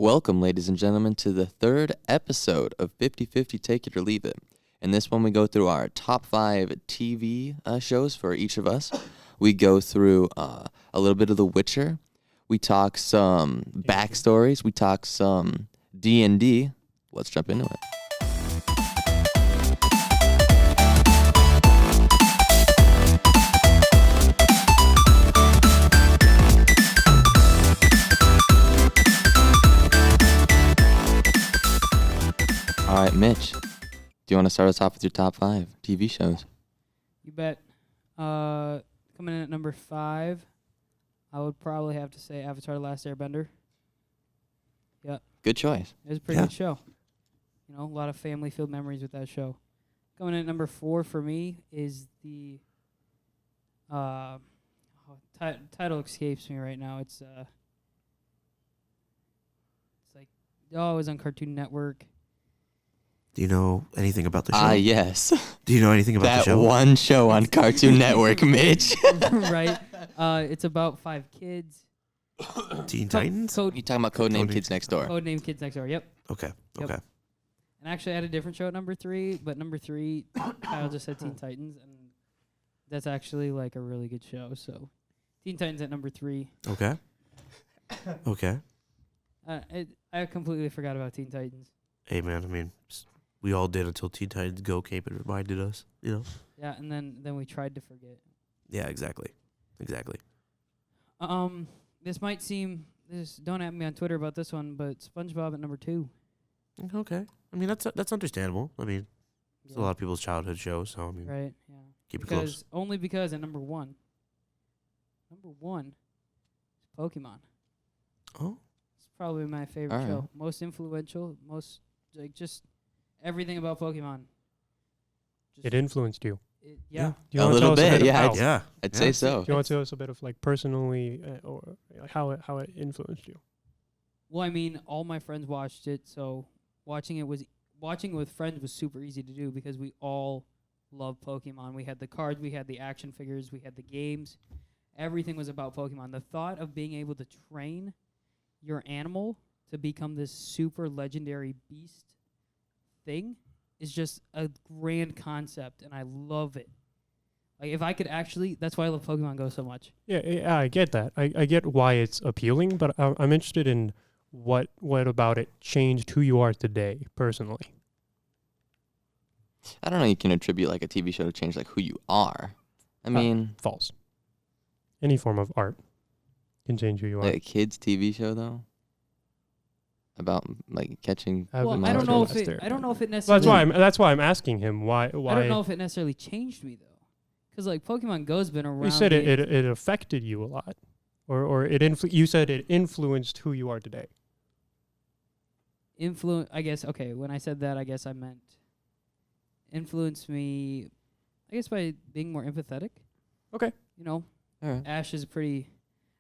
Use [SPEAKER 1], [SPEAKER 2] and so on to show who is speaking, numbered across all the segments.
[SPEAKER 1] Welcome, ladies and gentlemen, to the third episode of 50-50 Take It or Leave It. In this one, we go through our top 5 TV shows for each of us. We go through a little bit of The Witcher. We talk some backstories. We talk some D&D. Let's jump into it. All right, Mitch, do you want to start us off with your top 5 TV shows?
[SPEAKER 2] You bet. Coming in at number 5, I would probably have to say Avatar: The Last Airbender. Yep.
[SPEAKER 1] Good choice.
[SPEAKER 2] It was a pretty good show. You know, a lot of family-filled memories with that show. Coming in at number 4 for me is the title escapes me right now. It's like, it was on Cartoon Network.
[SPEAKER 3] Do you know anything about the show?
[SPEAKER 1] Yes.
[SPEAKER 3] Do you know anything about the show?
[SPEAKER 1] That one show on Cartoon Network, Mitch.
[SPEAKER 2] Right. It's about 5 kids.
[SPEAKER 3] Teen Titans?
[SPEAKER 1] You talking about Codename Kids Next Door?
[SPEAKER 2] Codename Kids Next Door, yep.
[SPEAKER 3] Okay.
[SPEAKER 2] Yep.
[SPEAKER 3] Okay.
[SPEAKER 2] And actually, I had a different show at number 3, but number 3, Kyle just said Teen Titans, and that's actually like a really good show. So, Teen Titans at number 3.
[SPEAKER 3] Okay. Okay.
[SPEAKER 2] I completely forgot about Teen Titans.
[SPEAKER 3] Hey, man, I mean, we all did until Teen Titans Go came and reminded us, you know?
[SPEAKER 2] Yeah, and then we tried to forget.
[SPEAKER 3] Yeah, exactly. Exactly.
[SPEAKER 2] This might seem, don't at me on Twitter about this one, but SpongeBob at number 2.
[SPEAKER 3] Okay. I mean, that's understandable. I mean, it's a lot of people's childhood shows, so, I mean,
[SPEAKER 2] right, yeah.
[SPEAKER 3] keep it close.
[SPEAKER 2] Only because at number 1 is Pokemon.
[SPEAKER 3] Oh?
[SPEAKER 2] It's probably my favorite
[SPEAKER 1] All
[SPEAKER 2] show.
[SPEAKER 1] right.
[SPEAKER 2] Most influential, most, like, just everything about Pokemon. Just
[SPEAKER 4] It influenced you.
[SPEAKER 2] yeah.
[SPEAKER 4] Do you
[SPEAKER 1] A
[SPEAKER 4] wanna
[SPEAKER 1] little
[SPEAKER 4] tell us
[SPEAKER 1] bit,
[SPEAKER 4] of
[SPEAKER 1] yeah.
[SPEAKER 4] how?
[SPEAKER 3] Yeah.
[SPEAKER 1] I'd say so.
[SPEAKER 4] Do you want to tell us a bit of like personally or like how it influenced you?
[SPEAKER 2] Well, I mean, all my friends watched it, so watching it with friends was super easy to do because we all love Pokemon. We had the cards, we had the action figures, we had the games. Everything was about Pokemon. The thought of being able to train your animal to become this super legendary beast thing is just a grand concept, and I love it. Like, if I could actually, that's why I love Pokemon Go so much.
[SPEAKER 4] Yeah, I get that. I get why it's appealing, but I'm interested in what about it changed who you are today, personally.
[SPEAKER 1] I don't know. You can attribute like a TV show to change like who you are. I mean,
[SPEAKER 4] False. Any form of art can change who you are.
[SPEAKER 1] like a kids TV show though, about like catching.
[SPEAKER 2] Well, I don't know if it necessarily.
[SPEAKER 4] Well, that's why I'm asking him why.
[SPEAKER 2] I don't know if it necessarily changed me though, because like Pokemon Go's been around.
[SPEAKER 4] You said it affected you a lot, or you said it influenced who you are today.
[SPEAKER 2] I guess. Okay, when I said that, I guess I meant influenced me. I guess by being more empathetic.
[SPEAKER 4] Okay.
[SPEAKER 2] You know,
[SPEAKER 1] All right.
[SPEAKER 2] Ash is pretty.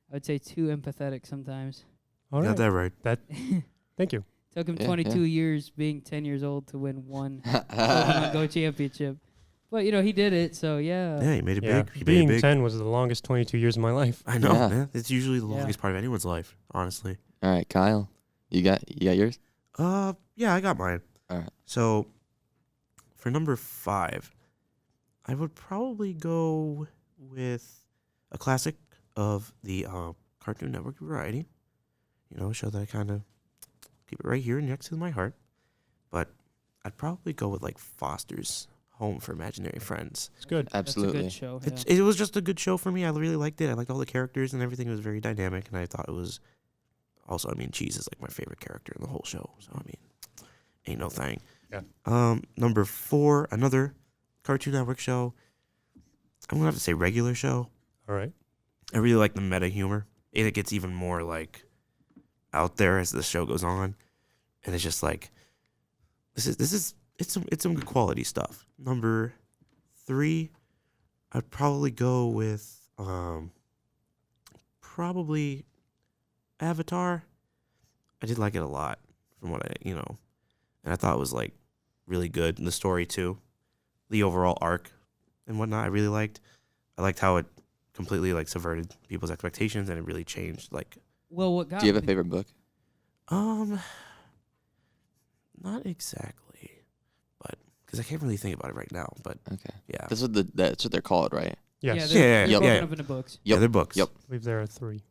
[SPEAKER 2] I would say too empathetic sometimes.
[SPEAKER 4] All
[SPEAKER 3] Got
[SPEAKER 4] right.
[SPEAKER 3] that right.
[SPEAKER 4] Thank you.
[SPEAKER 2] Took him
[SPEAKER 1] Yeah,
[SPEAKER 2] 22 years, being 10 years old, to win one Pokemon Go championship. But you know, he did it, so yeah.
[SPEAKER 3] Yeah, he made it
[SPEAKER 4] Yeah.
[SPEAKER 3] big. He made
[SPEAKER 4] Being
[SPEAKER 3] it big.
[SPEAKER 4] 10 was the longest 22 years of my life.
[SPEAKER 3] I know,
[SPEAKER 1] Yeah.
[SPEAKER 3] man. It's usually the
[SPEAKER 2] Yeah.
[SPEAKER 3] longest part of anyone's life, honestly.
[SPEAKER 1] All right, Kyle, you got yours?
[SPEAKER 3] Yeah, I got mine.
[SPEAKER 1] All right.
[SPEAKER 3] So, for number 5, I would probably go with a classic of the Cartoon Network variety. You know, a show that I kind of keep it right here next to my heart. But I'd probably go with like Foster's Home for Imaginary Friends.
[SPEAKER 4] It's good.
[SPEAKER 1] Absolutely.
[SPEAKER 2] That's a good show.
[SPEAKER 3] It was just a good show for me. I really liked it. I liked all the characters and everything. It was very dynamic, and I thought it was. Also, I mean, Cheese is like my favorite character in the whole show. So I mean, ain't no thing.
[SPEAKER 4] Yeah.
[SPEAKER 3] Number 4, another Cartoon Network show. I'm gonna have to say regular show.
[SPEAKER 4] All right.
[SPEAKER 3] I really like the meta humor, and it gets even more like out there as the show goes on, and it's just like it's some good quality stuff. Number 3, I'd probably go with probably Avatar. I did like it a lot from what and I thought it was like really good, and the story too, the overall arc and whatnot. I really liked. I liked how it completely like subverted people's expectations, and it really changed. Like,
[SPEAKER 2] Well, what got
[SPEAKER 1] Do you have a
[SPEAKER 2] me-
[SPEAKER 1] favorite book?
[SPEAKER 3] Not exactly, but because I can't really think about it right now. But
[SPEAKER 1] Okay.
[SPEAKER 3] yeah,
[SPEAKER 1] That's what they're called, right?
[SPEAKER 4] Yes.
[SPEAKER 2] they're
[SPEAKER 1] Yep.
[SPEAKER 2] broken
[SPEAKER 3] Yeah.
[SPEAKER 2] up into books.
[SPEAKER 3] yeah,
[SPEAKER 1] Yep.
[SPEAKER 3] they're books.
[SPEAKER 1] Yep.
[SPEAKER 4] I believe there are 3.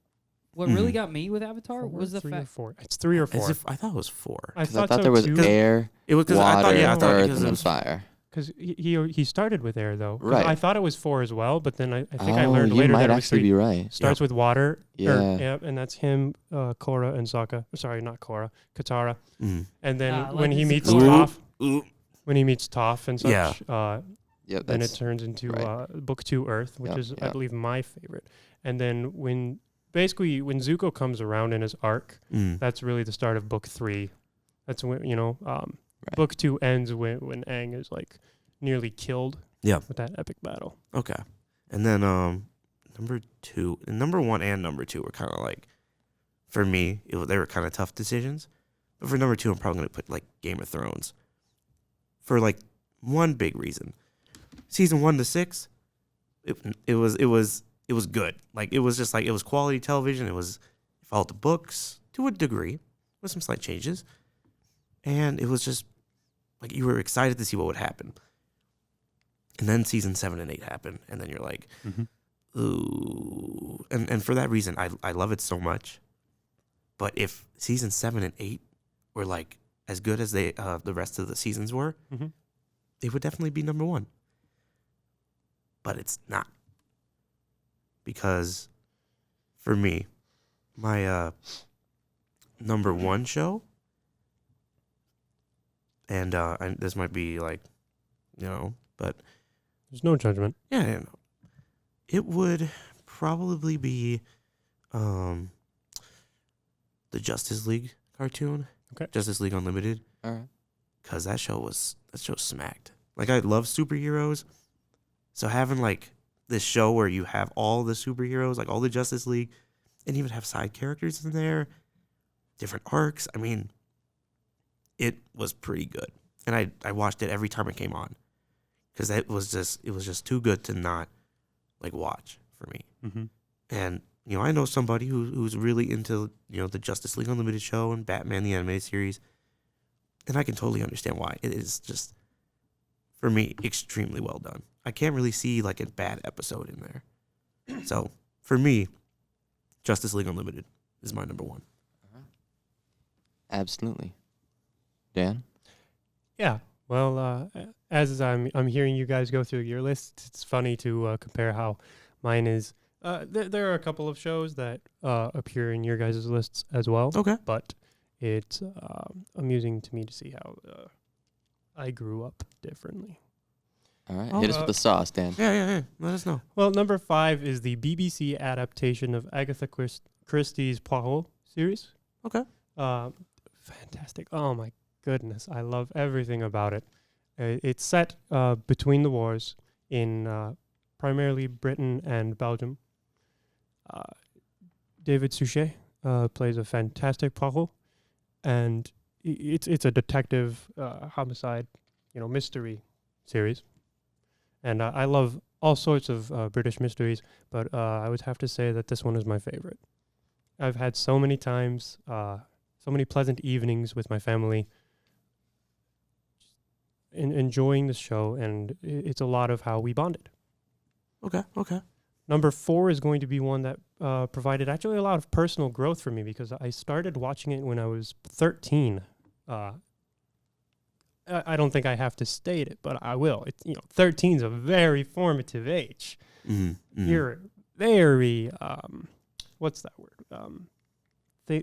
[SPEAKER 2] What really
[SPEAKER 3] Mhm.
[SPEAKER 2] got me with Avatar
[SPEAKER 4] Four,
[SPEAKER 2] was the
[SPEAKER 4] 3 or
[SPEAKER 2] fact
[SPEAKER 4] 4. It's 3 or 4.
[SPEAKER 3] As if I thought it was 4.
[SPEAKER 4] I
[SPEAKER 1] Because I thought
[SPEAKER 4] so
[SPEAKER 1] there was
[SPEAKER 4] too.
[SPEAKER 1] air,
[SPEAKER 3] It was because
[SPEAKER 1] water,
[SPEAKER 3] I thought
[SPEAKER 1] earth,
[SPEAKER 3] because
[SPEAKER 1] and
[SPEAKER 3] it
[SPEAKER 1] then
[SPEAKER 3] was
[SPEAKER 1] fire.
[SPEAKER 4] Because he started with air though. 'Cause
[SPEAKER 1] Right.
[SPEAKER 4] I thought it was 4 as well, but then I think I
[SPEAKER 1] Oh,
[SPEAKER 4] learned
[SPEAKER 1] you
[SPEAKER 4] later
[SPEAKER 1] might
[SPEAKER 4] that it was
[SPEAKER 1] actually
[SPEAKER 4] 3.
[SPEAKER 1] be right.
[SPEAKER 4] Starts with water.
[SPEAKER 1] Yeah.
[SPEAKER 4] And that's him, Korra and Sokka. Sorry, not Korra, Katara.
[SPEAKER 3] Mm.
[SPEAKER 4] And then
[SPEAKER 2] I like
[SPEAKER 4] when he
[SPEAKER 2] this
[SPEAKER 4] meets
[SPEAKER 2] Korra.
[SPEAKER 4] Toph,
[SPEAKER 3] Ooh.
[SPEAKER 4] when he meets Toph and such,
[SPEAKER 3] Yeah.
[SPEAKER 1] Yep.
[SPEAKER 4] then it
[SPEAKER 1] That's
[SPEAKER 4] turns into
[SPEAKER 1] right.
[SPEAKER 4] Book 2 Earth, which
[SPEAKER 1] Yep,
[SPEAKER 4] is, I
[SPEAKER 1] yep.
[SPEAKER 4] believe, my favorite. And then when Zuko comes around in his arc,
[SPEAKER 3] Mm.
[SPEAKER 4] that's really the start of Book 3. That's when,
[SPEAKER 1] Right.
[SPEAKER 4] Book 2 ends when Aang is like nearly killed
[SPEAKER 3] Yeah.
[SPEAKER 4] with that epic battle.
[SPEAKER 3] Okay. And then number 2, number 1 and number 2 were kind of like, for me, they were kind of tough decisions. But for number 2, I'm probably gonna put like Game of Thrones for like one big reason. Season 1 to 6, it was good. Like it was just like it was quality television. It followed the books to a degree with some slight changes, and it was just like you were excited to see what would happen. And then season 7 and 8 happened, and then you're like, ooh. And for that reason, I love it so much. But if season 7 and 8 were like as good as the rest of the seasons were,
[SPEAKER 4] Mm-hmm.
[SPEAKER 3] they would definitely be number 1. But it's not. Because for me, my number 1 show, and this might be like, but
[SPEAKER 4] There's no judgment.
[SPEAKER 3] yeah, it would probably be the Justice League cartoon.
[SPEAKER 4] Okay.
[SPEAKER 3] Justice League Unlimited.
[SPEAKER 1] All right.
[SPEAKER 3] Because that show smacked. Like, I love superheroes. So having, like, this show where you have all the superheroes, like all the Justice League, and even have side characters in there, different arcs. I mean, it was pretty good. And I watched it every time it came on. Because it was just too good to not, like, watch for me.
[SPEAKER 4] Mm-hmm.
[SPEAKER 3] And, I know somebody who's really into, the Justice League Unlimited show and Batman the Animated Series. And I can totally understand why. It is just, for me, extremely well done. I can't really see, like, a bad episode in there. So, for me, Justice League Unlimited is my number 1.
[SPEAKER 1] Absolutely. Dan?
[SPEAKER 4] Yeah. Well, as I'm hearing you guys go through your list, it's funny to compare how mine is. There are a couple of shows that appear in your guys' lists as well.
[SPEAKER 3] Okay.
[SPEAKER 4] But it's amusing to me to see how I grew up differently.
[SPEAKER 1] All right.
[SPEAKER 3] Oh,
[SPEAKER 1] Hit us with the sauce, Dan.
[SPEAKER 3] Yeah. Let us know.
[SPEAKER 4] Well, number 5 is the BBC adaptation of Agatha Christie's Poirot series.
[SPEAKER 3] Okay.
[SPEAKER 4] Fantastic. Oh, my goodness. I love everything about it. It's set between the wars in primarily Britain and Belgium. David Suchet plays a fantastic Poirot, and it's a detective homicide, mystery series. And I love all sorts of British mysteries, but I would have to say that this one is my favorite. I've had so many times, so many pleasant evenings with my family enjoying the show, and it's a lot of how we bonded.
[SPEAKER 3] Okay.
[SPEAKER 4] Number 4 is going to be one that provided actually a lot of personal growth for me because I started watching it when I was 13. I don't think I have to state it, but I will. 13 is a very formative age.
[SPEAKER 3] Mm-hmm.
[SPEAKER 4] You're very, what's that word?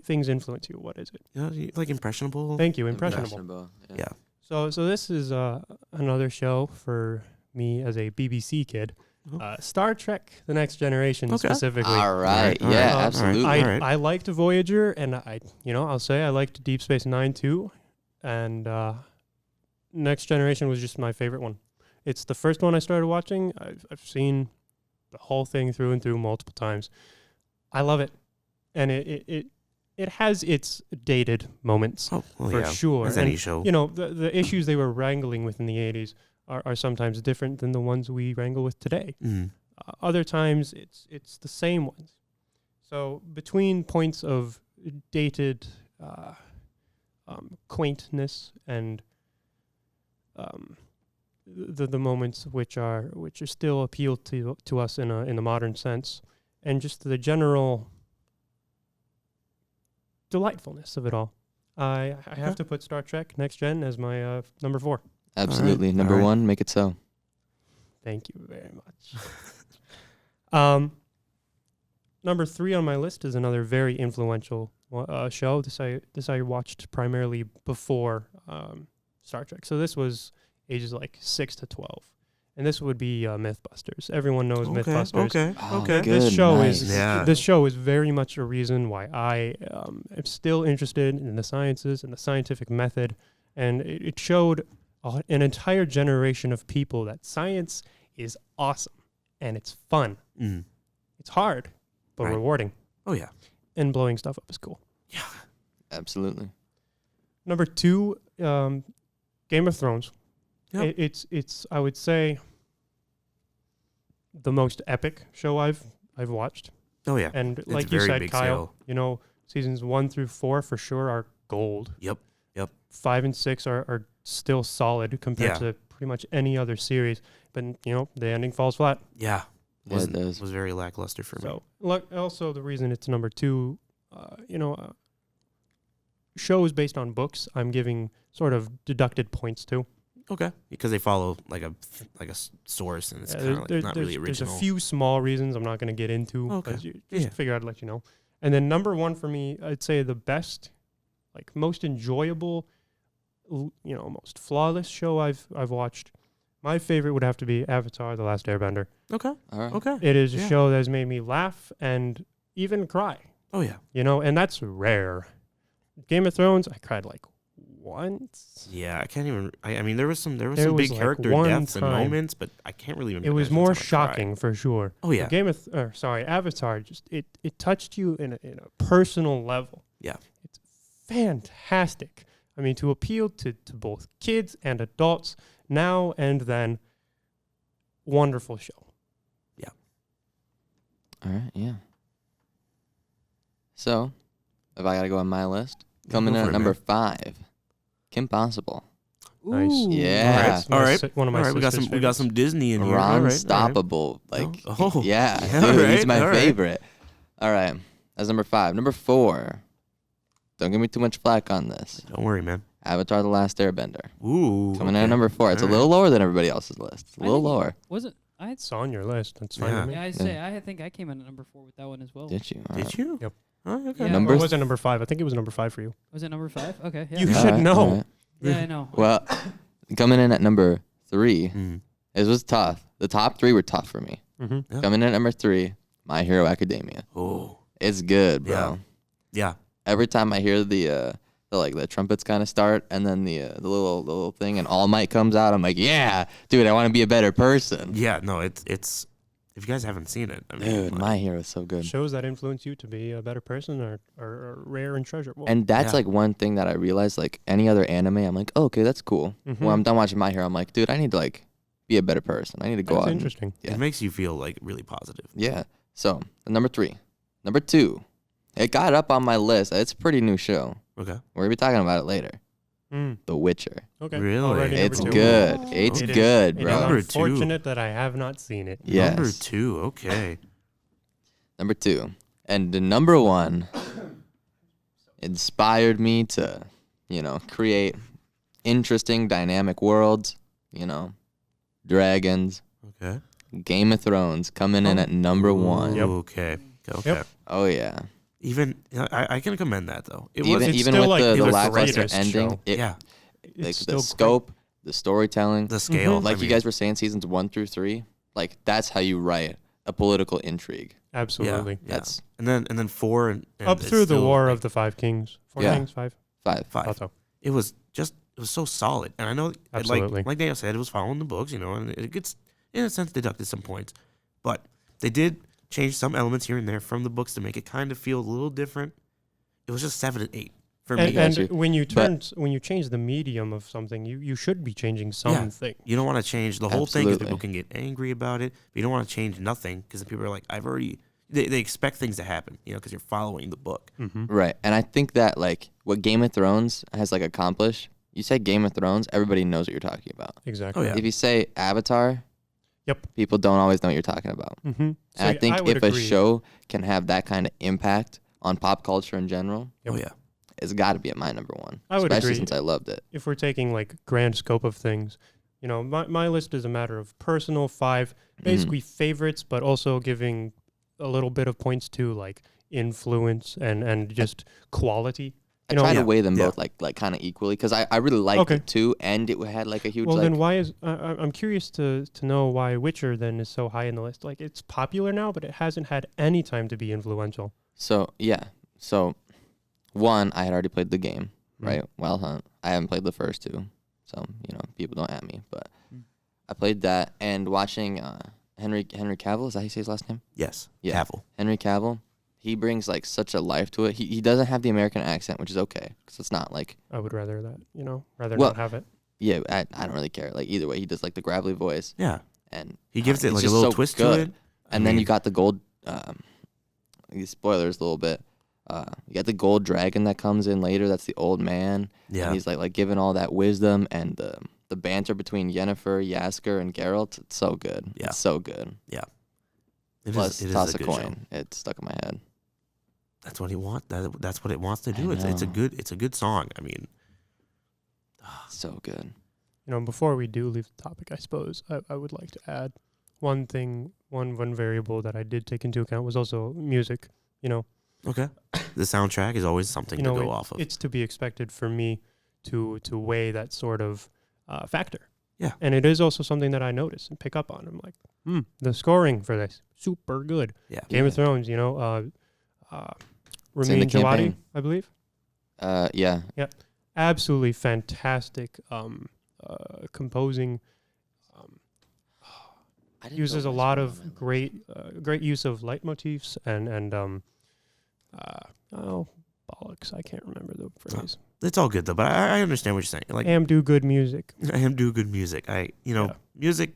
[SPEAKER 4] Things influence you. What is it?
[SPEAKER 3] Like impressionable.
[SPEAKER 4] Thank you, impressionable.
[SPEAKER 3] Yeah.
[SPEAKER 4] So this is another show for me as a BBC kid. Star Trek: The Next Generation specifically.
[SPEAKER 1] All right.
[SPEAKER 3] All right.
[SPEAKER 1] Yeah,
[SPEAKER 3] All right.
[SPEAKER 1] absolutely.
[SPEAKER 3] All right.
[SPEAKER 4] I liked Voyager, and I'll say I liked Deep Space Nine too, and Next Generation was just my favorite one. It's the first one I started watching. I've seen the whole thing through and through multiple times. I love it, and it has its dated moments for sure.
[SPEAKER 3] As any show.
[SPEAKER 4] The issues they were wrangling with in the 80s are sometimes different than the ones we wrangle with today.
[SPEAKER 3] Mm.
[SPEAKER 4] Other times it's the same ones. So between points of dated quaintness and the moments which are still appeal to us in the modern sense, and just the general delightfulness of it all. I have to put Star Trek Next Gen as my number 4.
[SPEAKER 1] Absolutely.
[SPEAKER 3] All
[SPEAKER 1] Number
[SPEAKER 3] right.
[SPEAKER 1] 1, make it so.
[SPEAKER 4] Thank you very much. Number 3 on my list is another very influential show. This I watched primarily before Star Trek. So this was ages like 6 to 12. And this would be Mythbusters. Everyone knows Mythbusters.
[SPEAKER 3] Okay.
[SPEAKER 1] Oh,
[SPEAKER 3] Okay.
[SPEAKER 1] good.
[SPEAKER 4] This show
[SPEAKER 1] Nice.
[SPEAKER 4] is
[SPEAKER 3] Yeah.
[SPEAKER 4] this show is very much a reason why I am still interested in the sciences and the scientific method, and it showed an entire generation of people that science is awesome and it's fun.
[SPEAKER 3] Mm.
[SPEAKER 4] It's hard, but
[SPEAKER 3] Right.
[SPEAKER 4] rewarding,
[SPEAKER 3] Oh yeah.
[SPEAKER 4] and blowing stuff up is cool.
[SPEAKER 3] Yeah.
[SPEAKER 1] Absolutely.
[SPEAKER 4] Number 2, Game of Thrones.
[SPEAKER 3] Yep.
[SPEAKER 4] It's I would say the most epic show I've watched.
[SPEAKER 3] Oh yeah.
[SPEAKER 4] And
[SPEAKER 3] It's
[SPEAKER 4] like you
[SPEAKER 3] very
[SPEAKER 4] said,
[SPEAKER 3] big
[SPEAKER 4] Kyle,
[SPEAKER 3] scale.
[SPEAKER 4] seasons 1 through 4 for sure are gold.
[SPEAKER 3] Yep.
[SPEAKER 4] 5 and 6 are still solid compared
[SPEAKER 3] Yeah.
[SPEAKER 4] to pretty much any other series. But the ending falls flat.
[SPEAKER 3] Yeah.
[SPEAKER 1] Yeah, it does.
[SPEAKER 3] Was very lackluster for me.
[SPEAKER 4] So also the reason it's number 2, shows based on books, I'm giving sort of deducted points to.
[SPEAKER 3] Okay. Because they follow like a source, and it's kind of like not really
[SPEAKER 4] There's
[SPEAKER 3] original.
[SPEAKER 4] a few small reasons I'm not going to get into.
[SPEAKER 3] Okay.
[SPEAKER 4] But just
[SPEAKER 3] Yeah.
[SPEAKER 4] figure I'd let you know. And then number 1 for me, I'd say the best, like most enjoyable, most flawless show I've watched. My favorite would have to be Avatar: The Last Airbender.
[SPEAKER 3] Okay.
[SPEAKER 1] All right.
[SPEAKER 3] Okay.
[SPEAKER 4] It is a
[SPEAKER 3] Yeah.
[SPEAKER 4] show that has made me laugh and even cry.
[SPEAKER 3] Oh yeah.
[SPEAKER 4] And that's rare. Game of Thrones, I cried like once.
[SPEAKER 3] Yeah, I can't even. I mean, there was some
[SPEAKER 4] There
[SPEAKER 3] big
[SPEAKER 4] was, like,
[SPEAKER 3] character
[SPEAKER 4] one
[SPEAKER 3] deaths and
[SPEAKER 4] time.
[SPEAKER 3] moments, but I can't really remember.
[SPEAKER 4] It was more shocking for sure.
[SPEAKER 3] Oh yeah.
[SPEAKER 4] Avatar, just it touched you in a personal level.
[SPEAKER 3] Yeah.
[SPEAKER 4] It's fantastic. I mean, to appeal to both kids and adults now and then, wonderful show.
[SPEAKER 1] All right, yeah. So, if I got to go on my list, coming
[SPEAKER 3] Go
[SPEAKER 1] in
[SPEAKER 3] for
[SPEAKER 1] at
[SPEAKER 3] it,
[SPEAKER 1] number
[SPEAKER 3] man.
[SPEAKER 1] 5, Kim Possible.
[SPEAKER 4] Nice.
[SPEAKER 2] Ooh.
[SPEAKER 1] Yeah.
[SPEAKER 3] All right.
[SPEAKER 4] One of my
[SPEAKER 3] All right, we got
[SPEAKER 4] sister's
[SPEAKER 3] some Disney in here.
[SPEAKER 1] Ron
[SPEAKER 3] All right,
[SPEAKER 1] Stoppable.
[SPEAKER 3] all right.
[SPEAKER 1] Like,
[SPEAKER 3] Oh.
[SPEAKER 1] yeah,
[SPEAKER 3] Yeah,
[SPEAKER 1] dude,
[SPEAKER 3] all
[SPEAKER 1] he's
[SPEAKER 3] right,
[SPEAKER 1] my
[SPEAKER 3] all right.
[SPEAKER 1] favorite. All right, that's number 5. Number 4, don't give me too much flack on this.
[SPEAKER 3] Don't worry, man.
[SPEAKER 1] Avatar: The Last Airbender.
[SPEAKER 3] Ooh.
[SPEAKER 1] Coming in
[SPEAKER 3] okay.
[SPEAKER 1] at number 4. It's a
[SPEAKER 3] All
[SPEAKER 1] little
[SPEAKER 3] right.
[SPEAKER 1] lower than everybody else's list. A
[SPEAKER 2] I
[SPEAKER 1] little
[SPEAKER 2] think-
[SPEAKER 1] lower.
[SPEAKER 2] Was it? I
[SPEAKER 4] It's on your list. That's fine
[SPEAKER 3] Yeah.
[SPEAKER 4] with me.
[SPEAKER 2] yeah. I think I came in at number 4 with that one as well.
[SPEAKER 1] Did you? All
[SPEAKER 3] Did
[SPEAKER 1] right.
[SPEAKER 3] you?
[SPEAKER 4] Yep.
[SPEAKER 3] Oh, okay.
[SPEAKER 2] Yeah.
[SPEAKER 1] Number
[SPEAKER 4] Or was it number 5? I think it was number 5 for you.
[SPEAKER 2] Was it number 5? Okay. Yeah.
[SPEAKER 4] You
[SPEAKER 1] All
[SPEAKER 4] should
[SPEAKER 1] right,
[SPEAKER 4] know.
[SPEAKER 1] all right.
[SPEAKER 2] Yeah, I know.
[SPEAKER 1] Well, coming in at number 3,
[SPEAKER 3] Mm.
[SPEAKER 1] it was tough. The top 3 were tough for me.
[SPEAKER 4] Mm-hmm.
[SPEAKER 3] Yeah.
[SPEAKER 1] Coming in at number 3, My Hero Academia.
[SPEAKER 3] Oh.
[SPEAKER 1] It's good, bro.
[SPEAKER 3] Yeah.
[SPEAKER 1] Every time I hear the trumpets kind of start, and then the little thing, and All Might comes out, I'm like, yeah, dude, I want to be a better person.
[SPEAKER 3] Yeah. No, it's. If you guys haven't seen it, I mean,
[SPEAKER 1] Dude,
[SPEAKER 3] like,
[SPEAKER 1] My Hero is so good.
[SPEAKER 4] Shows that influence you to be a better person are rare and treasurable.
[SPEAKER 1] And that's
[SPEAKER 3] Yeah.
[SPEAKER 1] like one thing that I realized, like any other anime, I'm like, oh, okay, that's cool.
[SPEAKER 4] Mhm.
[SPEAKER 1] When I'm done watching My Hero, I'm like, dude, I need to like be a better person. I need to go
[SPEAKER 4] That's
[SPEAKER 1] out. And,
[SPEAKER 4] interesting.
[SPEAKER 1] Yeah.
[SPEAKER 3] it makes you feel like really positive.
[SPEAKER 1] yeah. So number 3, number 2, it got up on my list. It's a pretty new show.
[SPEAKER 3] Okay.
[SPEAKER 1] We're gonna be talking about it later.
[SPEAKER 4] Mm.
[SPEAKER 1] The Witcher.
[SPEAKER 4] Okay.
[SPEAKER 3] Really?
[SPEAKER 4] Already number
[SPEAKER 1] It's
[SPEAKER 4] 2.
[SPEAKER 1] good.
[SPEAKER 3] Ooh.
[SPEAKER 1] It's
[SPEAKER 4] It is-
[SPEAKER 1] good,
[SPEAKER 4] It is
[SPEAKER 1] bro.
[SPEAKER 3] Number 2.
[SPEAKER 4] unfortunate that I have not seen it.
[SPEAKER 1] Yes.
[SPEAKER 3] Number 2. Okay.
[SPEAKER 1] Number 2. And the number 1 inspired me to, create interesting, dynamic worlds, dragons,
[SPEAKER 3] Okay.
[SPEAKER 1] Game of Thrones coming in at number 1.
[SPEAKER 4] Yep.
[SPEAKER 3] Okay. Okay.
[SPEAKER 4] Yep.
[SPEAKER 1] Oh, yeah.
[SPEAKER 3] Even I can commend that though. It
[SPEAKER 1] Even
[SPEAKER 3] was
[SPEAKER 4] it's
[SPEAKER 1] even
[SPEAKER 4] still
[SPEAKER 1] with
[SPEAKER 4] like
[SPEAKER 1] the
[SPEAKER 4] the
[SPEAKER 1] lackluster
[SPEAKER 4] greatest
[SPEAKER 1] ending,
[SPEAKER 4] show.
[SPEAKER 1] it,
[SPEAKER 3] yeah.
[SPEAKER 1] like
[SPEAKER 4] It's
[SPEAKER 1] the
[SPEAKER 4] still
[SPEAKER 1] scope, the storytelling,
[SPEAKER 3] The scale.
[SPEAKER 1] like
[SPEAKER 3] I
[SPEAKER 1] you
[SPEAKER 3] mean,
[SPEAKER 1] guys were saying, seasons 1 through 3, like that's how you write a political intrigue.
[SPEAKER 4] great. Absolutely.
[SPEAKER 3] Yeah.
[SPEAKER 1] That's
[SPEAKER 3] and then 4 and
[SPEAKER 4] Up
[SPEAKER 3] it's
[SPEAKER 4] through the
[SPEAKER 3] still,
[SPEAKER 4] War
[SPEAKER 3] like,
[SPEAKER 4] of the 5 Kings. 4
[SPEAKER 1] Yeah.
[SPEAKER 4] Kings, 5.
[SPEAKER 1] 5.
[SPEAKER 3] 5.
[SPEAKER 4] Thought so.
[SPEAKER 3] It was so solid, and I know
[SPEAKER 4] Absolutely.
[SPEAKER 3] like Daniel said, it was following the books, and it gets in a sense deducted some points, but they did change some elements here and there from the books to make it kind of feel a little different. It was just 7 and 8 for me.
[SPEAKER 4] And
[SPEAKER 1] you.
[SPEAKER 4] when you change the medium of something, you should be changing something.
[SPEAKER 3] You don't want to change the whole thing because
[SPEAKER 1] Absolutely.
[SPEAKER 3] people can get angry about it. But you don't want to change nothing because people are like, I've already, they expect things to happen, because you're following the book.
[SPEAKER 4] Mm-hmm.
[SPEAKER 1] Right. And I think that like what Game of Thrones has like accomplished, you say Game of Thrones, everybody knows what you're talking about.
[SPEAKER 4] Exactly.
[SPEAKER 3] Oh, yeah.
[SPEAKER 1] If you say Avatar,
[SPEAKER 4] Yep.
[SPEAKER 1] people don't always know what you're talking about.
[SPEAKER 4] Mm-hmm.
[SPEAKER 1] And I think
[SPEAKER 4] would
[SPEAKER 1] if a
[SPEAKER 4] agree.
[SPEAKER 1] show can have that kind of impact on pop culture in general,
[SPEAKER 4] Yep.
[SPEAKER 3] Oh yeah.
[SPEAKER 1] it's got to be at my number one.
[SPEAKER 4] I would
[SPEAKER 1] especially
[SPEAKER 4] agree.
[SPEAKER 1] since I loved it.
[SPEAKER 4] If we're taking like grand scope of things, my list is a matter of personal 5, basically favorites, but also giving a little bit of points to like influence and just quality.
[SPEAKER 1] I try to
[SPEAKER 3] Yeah,
[SPEAKER 1] weigh them
[SPEAKER 3] yeah.
[SPEAKER 1] both like kind of equally because I really liked
[SPEAKER 4] Okay.
[SPEAKER 1] it too, and it had like a huge
[SPEAKER 4] Well,
[SPEAKER 1] like.
[SPEAKER 4] then why is I'm curious to know why Witcher then is so high in the list. Like it's popular now, but it hasn't had any time to be influential.
[SPEAKER 1] So yeah, so one I had already played the game,
[SPEAKER 4] Mm.
[SPEAKER 1] right? Wild Hunt. I haven't played the first two, so people don't at me, but I played that and watching Henry Cavill. Is that how you say his last name?
[SPEAKER 3] Yes.
[SPEAKER 1] Yeah.
[SPEAKER 3] Cavill.
[SPEAKER 1] Henry Cavill. He brings like such a life to it. He doesn't have the American accent, which is okay because it's not like
[SPEAKER 4] I would rather that, rather
[SPEAKER 1] Well,
[SPEAKER 4] not have it.
[SPEAKER 1] yeah. I don't really care. Like either way, he does like the gravelly voice
[SPEAKER 3] Yeah.
[SPEAKER 1] and
[SPEAKER 3] He gives it
[SPEAKER 1] it's
[SPEAKER 3] like a
[SPEAKER 1] just
[SPEAKER 3] little
[SPEAKER 1] so
[SPEAKER 3] twist
[SPEAKER 1] good.
[SPEAKER 3] to it.
[SPEAKER 1] And then you got the gold. These spoilers a little bit. You got the gold dragon that comes in later. That's the old man.
[SPEAKER 3] Yeah.
[SPEAKER 1] And he's like giving all that wisdom and the banter between Yennefer, Yasker, and Geralt. It's so good.
[SPEAKER 3] Yeah.
[SPEAKER 1] It's so good.
[SPEAKER 3] It
[SPEAKER 1] Plus,
[SPEAKER 3] is
[SPEAKER 1] toss
[SPEAKER 3] a
[SPEAKER 1] a
[SPEAKER 3] good
[SPEAKER 1] coin. It's stuck in my head.
[SPEAKER 3] That's what he wants. That's what it wants to do.
[SPEAKER 1] I
[SPEAKER 3] It's
[SPEAKER 1] know.
[SPEAKER 3] a good song. I mean,
[SPEAKER 1] So good.
[SPEAKER 4] Before we do leave the topic, I suppose I would like to add one thing, one variable that I did take into account was also music.
[SPEAKER 3] okay. The soundtrack is always something to go off of.
[SPEAKER 4] It's to be expected for me to weigh that sort of factor.
[SPEAKER 3] Yeah.
[SPEAKER 4] And it is also something that I notice and pick up on. I'm like, the scoring for this, super good.
[SPEAKER 3] Yeah.
[SPEAKER 4] Game of Thrones,
[SPEAKER 1] It's in
[SPEAKER 4] Ramin
[SPEAKER 1] the
[SPEAKER 4] Djawadi,
[SPEAKER 1] campaign.
[SPEAKER 4] I believe.
[SPEAKER 1] Yeah.
[SPEAKER 4] Absolutely fantastic composing.
[SPEAKER 1] I didn't
[SPEAKER 4] Uses a
[SPEAKER 1] realize
[SPEAKER 4] lot
[SPEAKER 1] what
[SPEAKER 4] of
[SPEAKER 1] I meant.
[SPEAKER 4] great use of leitmotifs and bollocks, I can't remember the phrase.
[SPEAKER 3] It's all good though, but I understand what you're saying. Like
[SPEAKER 4] Do good music.
[SPEAKER 3] I am do good music. Music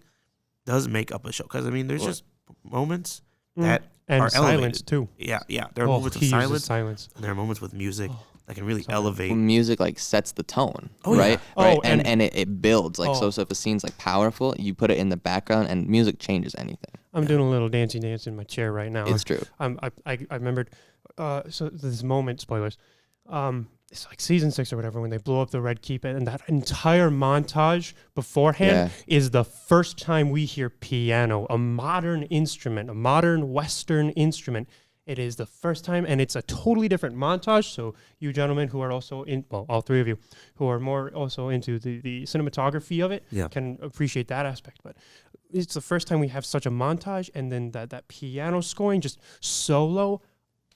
[SPEAKER 3] does make up a show because there's
[SPEAKER 1] Well-
[SPEAKER 3] just moments
[SPEAKER 4] Mm.
[SPEAKER 3] that
[SPEAKER 4] and
[SPEAKER 3] are
[SPEAKER 4] silence
[SPEAKER 3] elevated.
[SPEAKER 4] too.
[SPEAKER 3] yeah. There are moments of
[SPEAKER 4] he uses
[SPEAKER 3] silence,
[SPEAKER 4] silence.
[SPEAKER 3] and there are moments with music
[SPEAKER 4] Oh,
[SPEAKER 3] that can really
[SPEAKER 4] sorry.
[SPEAKER 3] elevate.
[SPEAKER 1] When music like sets the tone,
[SPEAKER 3] Oh, yeah.
[SPEAKER 1] right?
[SPEAKER 4] Oh,
[SPEAKER 1] Right,
[SPEAKER 4] and-
[SPEAKER 1] and it builds like
[SPEAKER 4] Oh.
[SPEAKER 1] so if a scene's like powerful, you put it in the background, and music changes anything.
[SPEAKER 4] I'm doing a little dancey dance in my chair right now.
[SPEAKER 1] It's true.
[SPEAKER 4] I remembered. So this moment, spoilers. It's like season 6 or whatever when they blow up the Red Keep, and that entire montage beforehand is the first time we hear piano, a modern instrument, a modern Western instrument. It is the first time, and it's a totally different montage. So you gentlemen who are also all three of you, who are more also into the cinematography of it,
[SPEAKER 3] Yeah.
[SPEAKER 4] can appreciate that aspect. But it's the first time we have such a montage, and then that piano scoring just solo.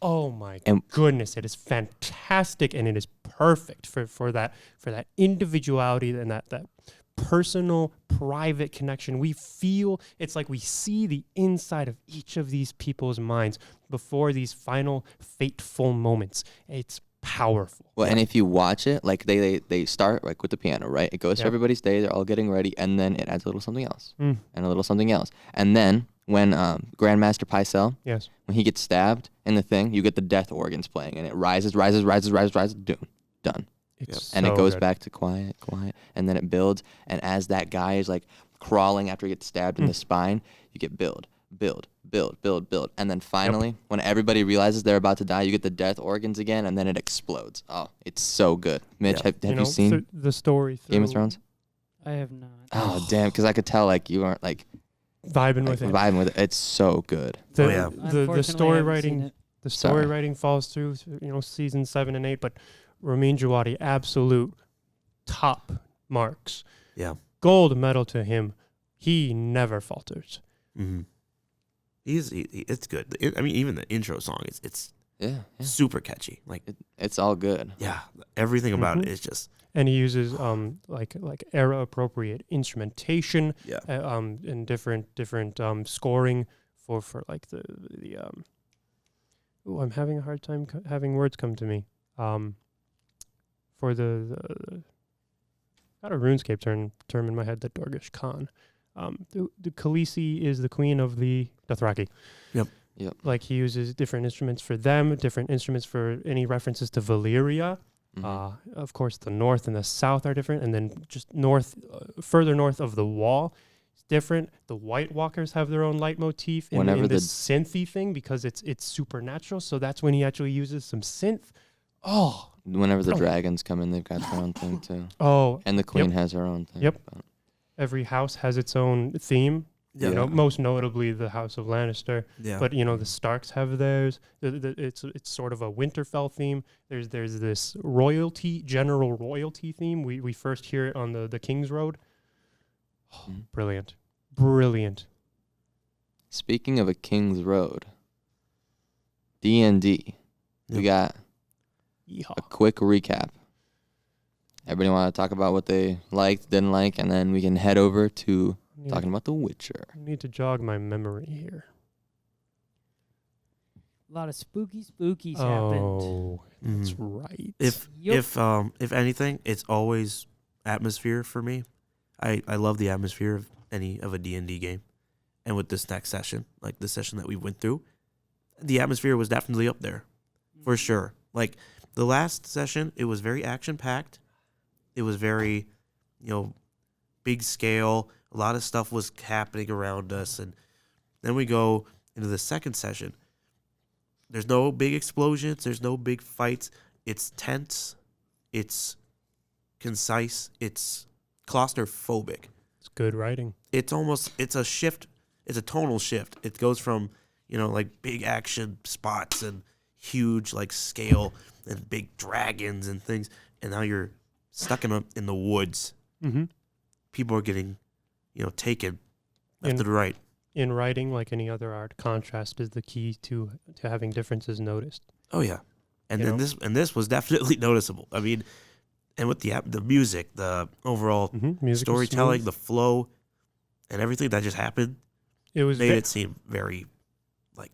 [SPEAKER 4] Oh my
[SPEAKER 1] And-
[SPEAKER 4] goodness, it is fantastic, and it is perfect for that individuality and that personal, private connection. We feel it's like we see the inside of each of these people's minds before these final fateful moments. It's powerful.
[SPEAKER 1] Well, and if you watch it, like they start like with the piano, right? It goes
[SPEAKER 4] Yeah.
[SPEAKER 1] to everybody's day, they're all getting ready, and then it adds a little something else,
[SPEAKER 4] Mm.
[SPEAKER 1] and a little something else, and then when Grandmaster Pycelle,
[SPEAKER 4] Yes.
[SPEAKER 1] when he gets stabbed in the thing, you get the death organs playing, and it rises, done.
[SPEAKER 4] It's
[SPEAKER 1] And it
[SPEAKER 4] so
[SPEAKER 1] goes
[SPEAKER 4] good.
[SPEAKER 1] back to quiet, and then it builds. And as that guy is like crawling after he gets stabbed in the spine, you get build. And then finally, when everybody realizes they're about to die, you get the death organs again, and then it explodes. Oh, it's so good. Mitch,
[SPEAKER 3] Yeah.
[SPEAKER 1] have you seen
[SPEAKER 4] the story
[SPEAKER 1] Game of
[SPEAKER 4] through
[SPEAKER 1] Thrones?
[SPEAKER 2] I have not.
[SPEAKER 1] Oh, damn, because I could tell like you aren't like
[SPEAKER 4] vibing with it?
[SPEAKER 1] vibing with it. It's so good.
[SPEAKER 4] The,
[SPEAKER 3] Oh, yeah.
[SPEAKER 4] the
[SPEAKER 2] Unfortunately,
[SPEAKER 4] story
[SPEAKER 2] I haven't seen
[SPEAKER 4] writing
[SPEAKER 2] it.
[SPEAKER 4] the story
[SPEAKER 1] Sorry.
[SPEAKER 4] writing falls through season 7 and 8, but Ramin Djawadi, absolute top marks.
[SPEAKER 3] Yeah.
[SPEAKER 4] Gold medal to him. He never falters.
[SPEAKER 3] Mm-hmm. It's good. Even the intro song it's
[SPEAKER 1] Yeah.
[SPEAKER 3] super catchy. Like
[SPEAKER 1] It's all good.
[SPEAKER 3] yeah, everything about it
[SPEAKER 4] Mhm.
[SPEAKER 3] is just
[SPEAKER 4] And he uses like era appropriate instrumentation
[SPEAKER 3] yeah.
[SPEAKER 4] and different scoring for like the I'm having a hard time having words come to me. For the got a RuneScape term in my head, the Dorgish Khan. The Khaleesi is the queen of the Dothraki.
[SPEAKER 3] Yep.
[SPEAKER 1] Yep.
[SPEAKER 4] Like he uses different instruments for them, different instruments for any references to Valyria. Of course, the north and the south are different, and then just further north of the wall, it's different. The White Walkers have their own leitmotif in this synthy thing because it's supernatural. So that's when he actually uses some synth. Oh,
[SPEAKER 1] Whenever the dragons come in, they've got their own thing too.
[SPEAKER 4] Oh,
[SPEAKER 1] And the queen has her own thing.
[SPEAKER 4] Yep. Every house has its own theme.
[SPEAKER 3] Yeah.
[SPEAKER 4] You know, most notably the House of Lannister.
[SPEAKER 3] Yeah.
[SPEAKER 4] But you know, the Starks have theirs. It's sort of a Winterfell theme. There's this general royalty theme. We first hear it on the King's Road. Oh, brilliant.
[SPEAKER 1] Speaking of a King's Road, D&D. We got a quick recap. Everybody want to talk about what they liked, didn't like, and then we can head over to talking about The Witcher.
[SPEAKER 4] I need to jog my memory here.
[SPEAKER 2] A lot of spookies happened.
[SPEAKER 4] Oh, that's right.
[SPEAKER 3] If anything, it's always atmosphere for me. I love the atmosphere of any of a D&D game. And with this next session, like the session that we went through, the atmosphere was definitely up there. For sure. Like the last session, it was very action-packed. It was very, big scale. A lot of stuff was happening around us. And then we go into the second session. There's no big explosions. There's no big fights. It's tense. It's concise. It's claustrophobic.
[SPEAKER 4] It's good writing.
[SPEAKER 3] It's a shift. It's a tonal shift. It goes from, like big action spots and huge like scale and big dragons and things. And now you're stuck in the woods.
[SPEAKER 4] Mm-hmm.
[SPEAKER 3] People are getting, taken left and right.
[SPEAKER 4] In writing, like any other art, contrast is the key to having differences noticed.
[SPEAKER 3] Oh yeah, and this was definitely noticeable. I mean, and with the music, the overall storytelling, the flow, and everything that just happened,
[SPEAKER 4] it
[SPEAKER 3] made it seem very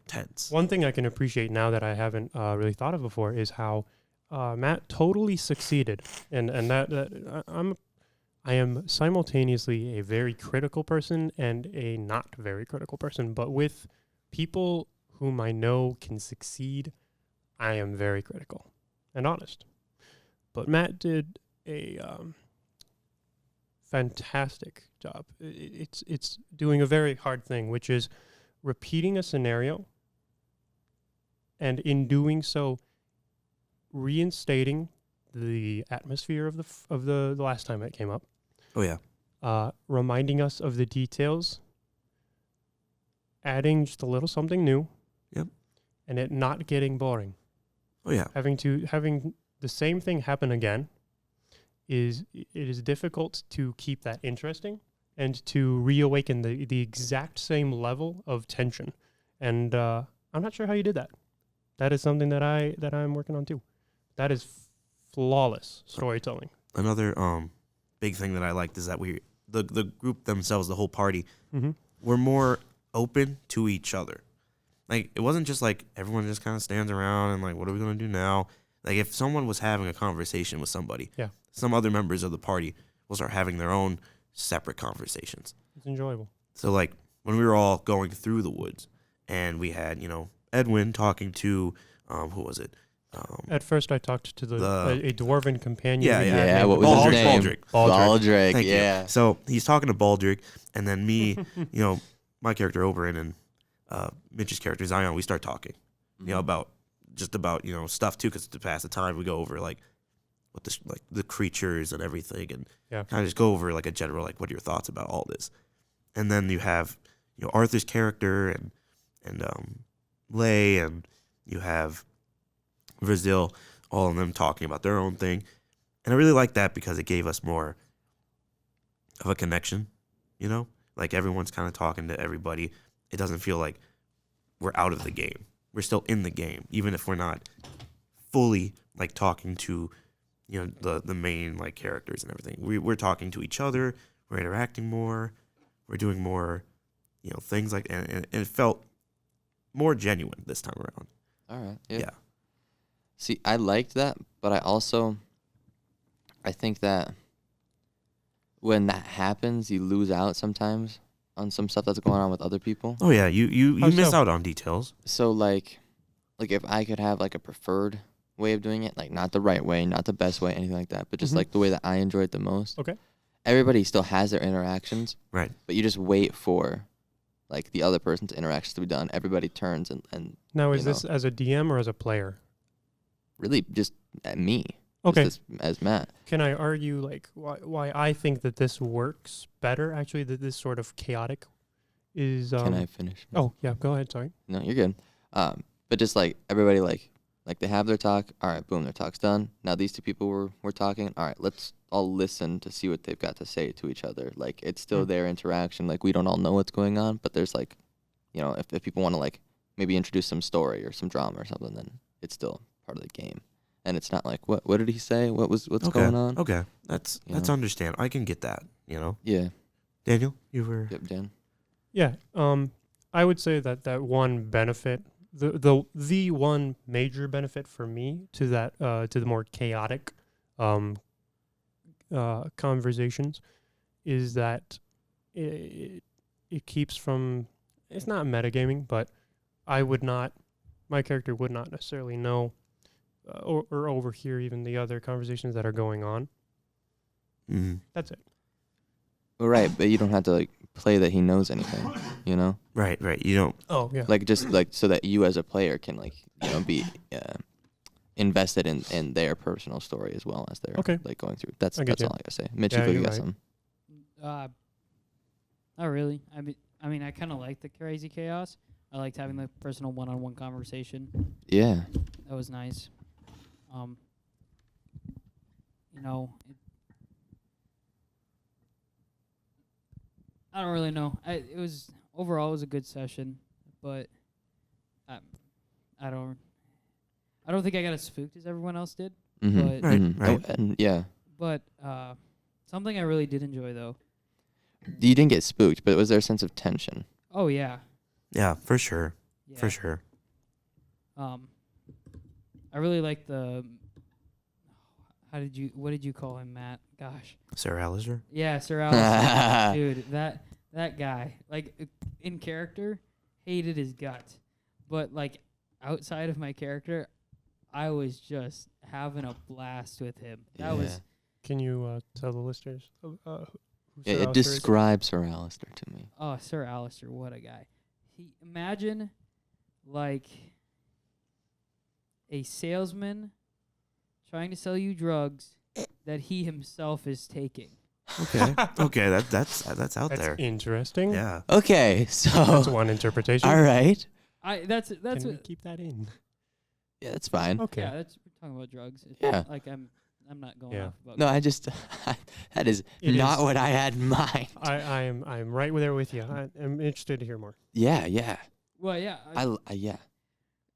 [SPEAKER 3] tense.
[SPEAKER 4] One thing I can appreciate now that I haven't really thought of before is how Matt totally succeeded, and that I am simultaneously a very critical person and a not very critical person. But with people whom I know can succeed, I am very critical and honest. But Matt did a fantastic job. It's doing a very hard thing, which is repeating a scenario, and in doing so, reinstating the atmosphere of the last time it came up.
[SPEAKER 3] Oh yeah.
[SPEAKER 4] Reminding us of the details, adding just a little something new.
[SPEAKER 3] Yep.
[SPEAKER 4] And it not getting boring.
[SPEAKER 3] Oh yeah.
[SPEAKER 4] Having the same thing happen again it is difficult to keep that interesting and to reawaken the exact same level of tension. And I'm not sure how you did that. That is something that I'm working on too. That is flawless storytelling.
[SPEAKER 3] Another big thing that I liked is that the group themselves, the whole party, were more open to each other. Like it wasn't just like everyone just kind of stands around and like, what are we gonna do now? Like if someone was having a conversation with somebody, some other members of the party will start having their own separate conversations.
[SPEAKER 4] It's enjoyable.
[SPEAKER 3] So like when we were all going through the woods and we had, Edwin talking to who was it?
[SPEAKER 4] At first, I talked to a dwarven companion.
[SPEAKER 1] Yeah. What was his name? Baldric.
[SPEAKER 3] Thank
[SPEAKER 1] Yeah.
[SPEAKER 3] you. So he's talking to Baldric, and then me, my character Oberyn and Mitch's character Zion, we start talking, about stuff too, because to pass the time we go over like what the creatures and everything, and kind of just go over like a general like what are your thoughts about all this, and then you have Arthur's character and Lay, and you have Brazil, all of them talking about their own thing. And I really like that because it gave us more of a connection, Like everyone's kind of talking to everybody. It doesn't feel like we're out of the game. We're still in the game, even if we're not fully like talking to, the main like characters and everything. We're talking to each other. We're interacting more. We're doing more, things like, and it felt more genuine this time around.
[SPEAKER 1] All right. Yeah. See, I liked that, but I think that when that happens, you lose out sometimes. on some stuff that's going on with other people.
[SPEAKER 3] Oh yeah, you
[SPEAKER 4] How
[SPEAKER 3] miss
[SPEAKER 4] so?
[SPEAKER 3] out on details.
[SPEAKER 1] So like if I could have like a preferred way of doing it, like not the right way, not the best way, anything like that, but just
[SPEAKER 4] Mhm.
[SPEAKER 1] like the way that I enjoy it the most.
[SPEAKER 4] Okay.
[SPEAKER 1] Everybody still has their interactions,
[SPEAKER 3] Right.
[SPEAKER 1] but you just wait for like the other person's interactions to be done. Everybody turns and
[SPEAKER 4] Now,
[SPEAKER 1] you
[SPEAKER 4] is this as a DM or as a player?
[SPEAKER 1] really just at me.
[SPEAKER 4] Okay.
[SPEAKER 1] Just as Matt.
[SPEAKER 4] Can I argue like why I think that this works better? Actually, that this sort of chaotic is.
[SPEAKER 1] Can I finish?
[SPEAKER 4] Oh yeah, go ahead. Sorry.
[SPEAKER 1] No, you're good. But just like everybody like they have their talk. All right, boom, their talk's done. Now these two people were talking. All right, let's all listen to see what they've got to say to each other. Like it's still
[SPEAKER 4] Mm.
[SPEAKER 1] their interaction. Like we don't all know what's going on, but there's like, if people want to like maybe introduce some story or some drama or something, then it's still part of the game. And it's not like what did he say? What's
[SPEAKER 3] Okay.
[SPEAKER 1] going on?
[SPEAKER 3] Okay, that's
[SPEAKER 1] You
[SPEAKER 3] that's
[SPEAKER 1] know?
[SPEAKER 3] understand. I can get that.
[SPEAKER 1] Yeah.
[SPEAKER 3] Daniel, you were.
[SPEAKER 1] Yep, Dan.
[SPEAKER 4] Yeah. I would say that one benefit, the one major benefit for me to that to the more chaotic conversations is that it keeps from, it's not metagaming, but my character would not necessarily know or overhear even the other conversations that are going on.
[SPEAKER 3] Mm,
[SPEAKER 4] That's it.
[SPEAKER 1] Well, right, but you don't have to like play that he knows anything.
[SPEAKER 3] right. You don't.
[SPEAKER 4] Oh yeah.
[SPEAKER 1] Like just like so that you as a player can like be invested in their personal story as well as they're
[SPEAKER 4] Okay.
[SPEAKER 1] like going through. That's
[SPEAKER 4] I get
[SPEAKER 1] all
[SPEAKER 4] you.
[SPEAKER 1] I gotta say. Mitch,
[SPEAKER 4] Yeah,
[SPEAKER 1] you
[SPEAKER 4] you're
[SPEAKER 1] got
[SPEAKER 4] right.
[SPEAKER 1] some.
[SPEAKER 2] Not really. I mean, I kind of like the crazy chaos. I liked having the personal one-on-one conversation.
[SPEAKER 1] Yeah.
[SPEAKER 2] That was nice. You know, I don't really know. It was overall it was a good session, but I don't think I got as spooked as everyone else did.
[SPEAKER 1] Mm-hmm.
[SPEAKER 2] But
[SPEAKER 3] Right,
[SPEAKER 1] Mm-hmm.
[SPEAKER 3] right.
[SPEAKER 1] And yeah,
[SPEAKER 2] but something I really did enjoy though.
[SPEAKER 1] you didn't get spooked, but was there a sense of tension?
[SPEAKER 2] Oh yeah,
[SPEAKER 3] Yeah, for sure.
[SPEAKER 2] yeah.
[SPEAKER 3] For sure.
[SPEAKER 2] I really like the. What did you call him, Matt? Gosh.
[SPEAKER 3] Sir Alistair.
[SPEAKER 2] Yeah, Sir Alistair. Dude, that guy, like in character, hated his guts, but like outside of my character, I was just having a blast with him. That was
[SPEAKER 4] Can you tell the listeners who
[SPEAKER 1] Yeah,
[SPEAKER 4] Sir
[SPEAKER 1] it
[SPEAKER 4] Alistair is?
[SPEAKER 1] describes Sir Alistair to me.
[SPEAKER 2] oh Sir Alistair, what a guy. Imagine like a salesman trying to sell you drugs that he himself is taking.
[SPEAKER 3] Okay. Okay. That's out
[SPEAKER 4] That's
[SPEAKER 3] there.
[SPEAKER 4] interesting.
[SPEAKER 3] Yeah.
[SPEAKER 1] Okay,
[SPEAKER 4] That's
[SPEAKER 1] so
[SPEAKER 4] one interpretation.
[SPEAKER 1] all right,
[SPEAKER 2] That's
[SPEAKER 4] Can we
[SPEAKER 2] what.
[SPEAKER 4] keep that in?
[SPEAKER 1] yeah, that's fine.
[SPEAKER 4] Okay.
[SPEAKER 2] Yeah, we're talking about drugs. It's
[SPEAKER 1] Yeah.
[SPEAKER 2] not like I'm not going
[SPEAKER 4] Yeah.
[SPEAKER 2] off about.
[SPEAKER 1] No, I just that is
[SPEAKER 4] It
[SPEAKER 1] not
[SPEAKER 4] is.
[SPEAKER 1] what I had in mind.
[SPEAKER 4] I'm right there with you. I'm interested to hear more.
[SPEAKER 1] Yeah.
[SPEAKER 2] Well, yeah.
[SPEAKER 1] Yeah.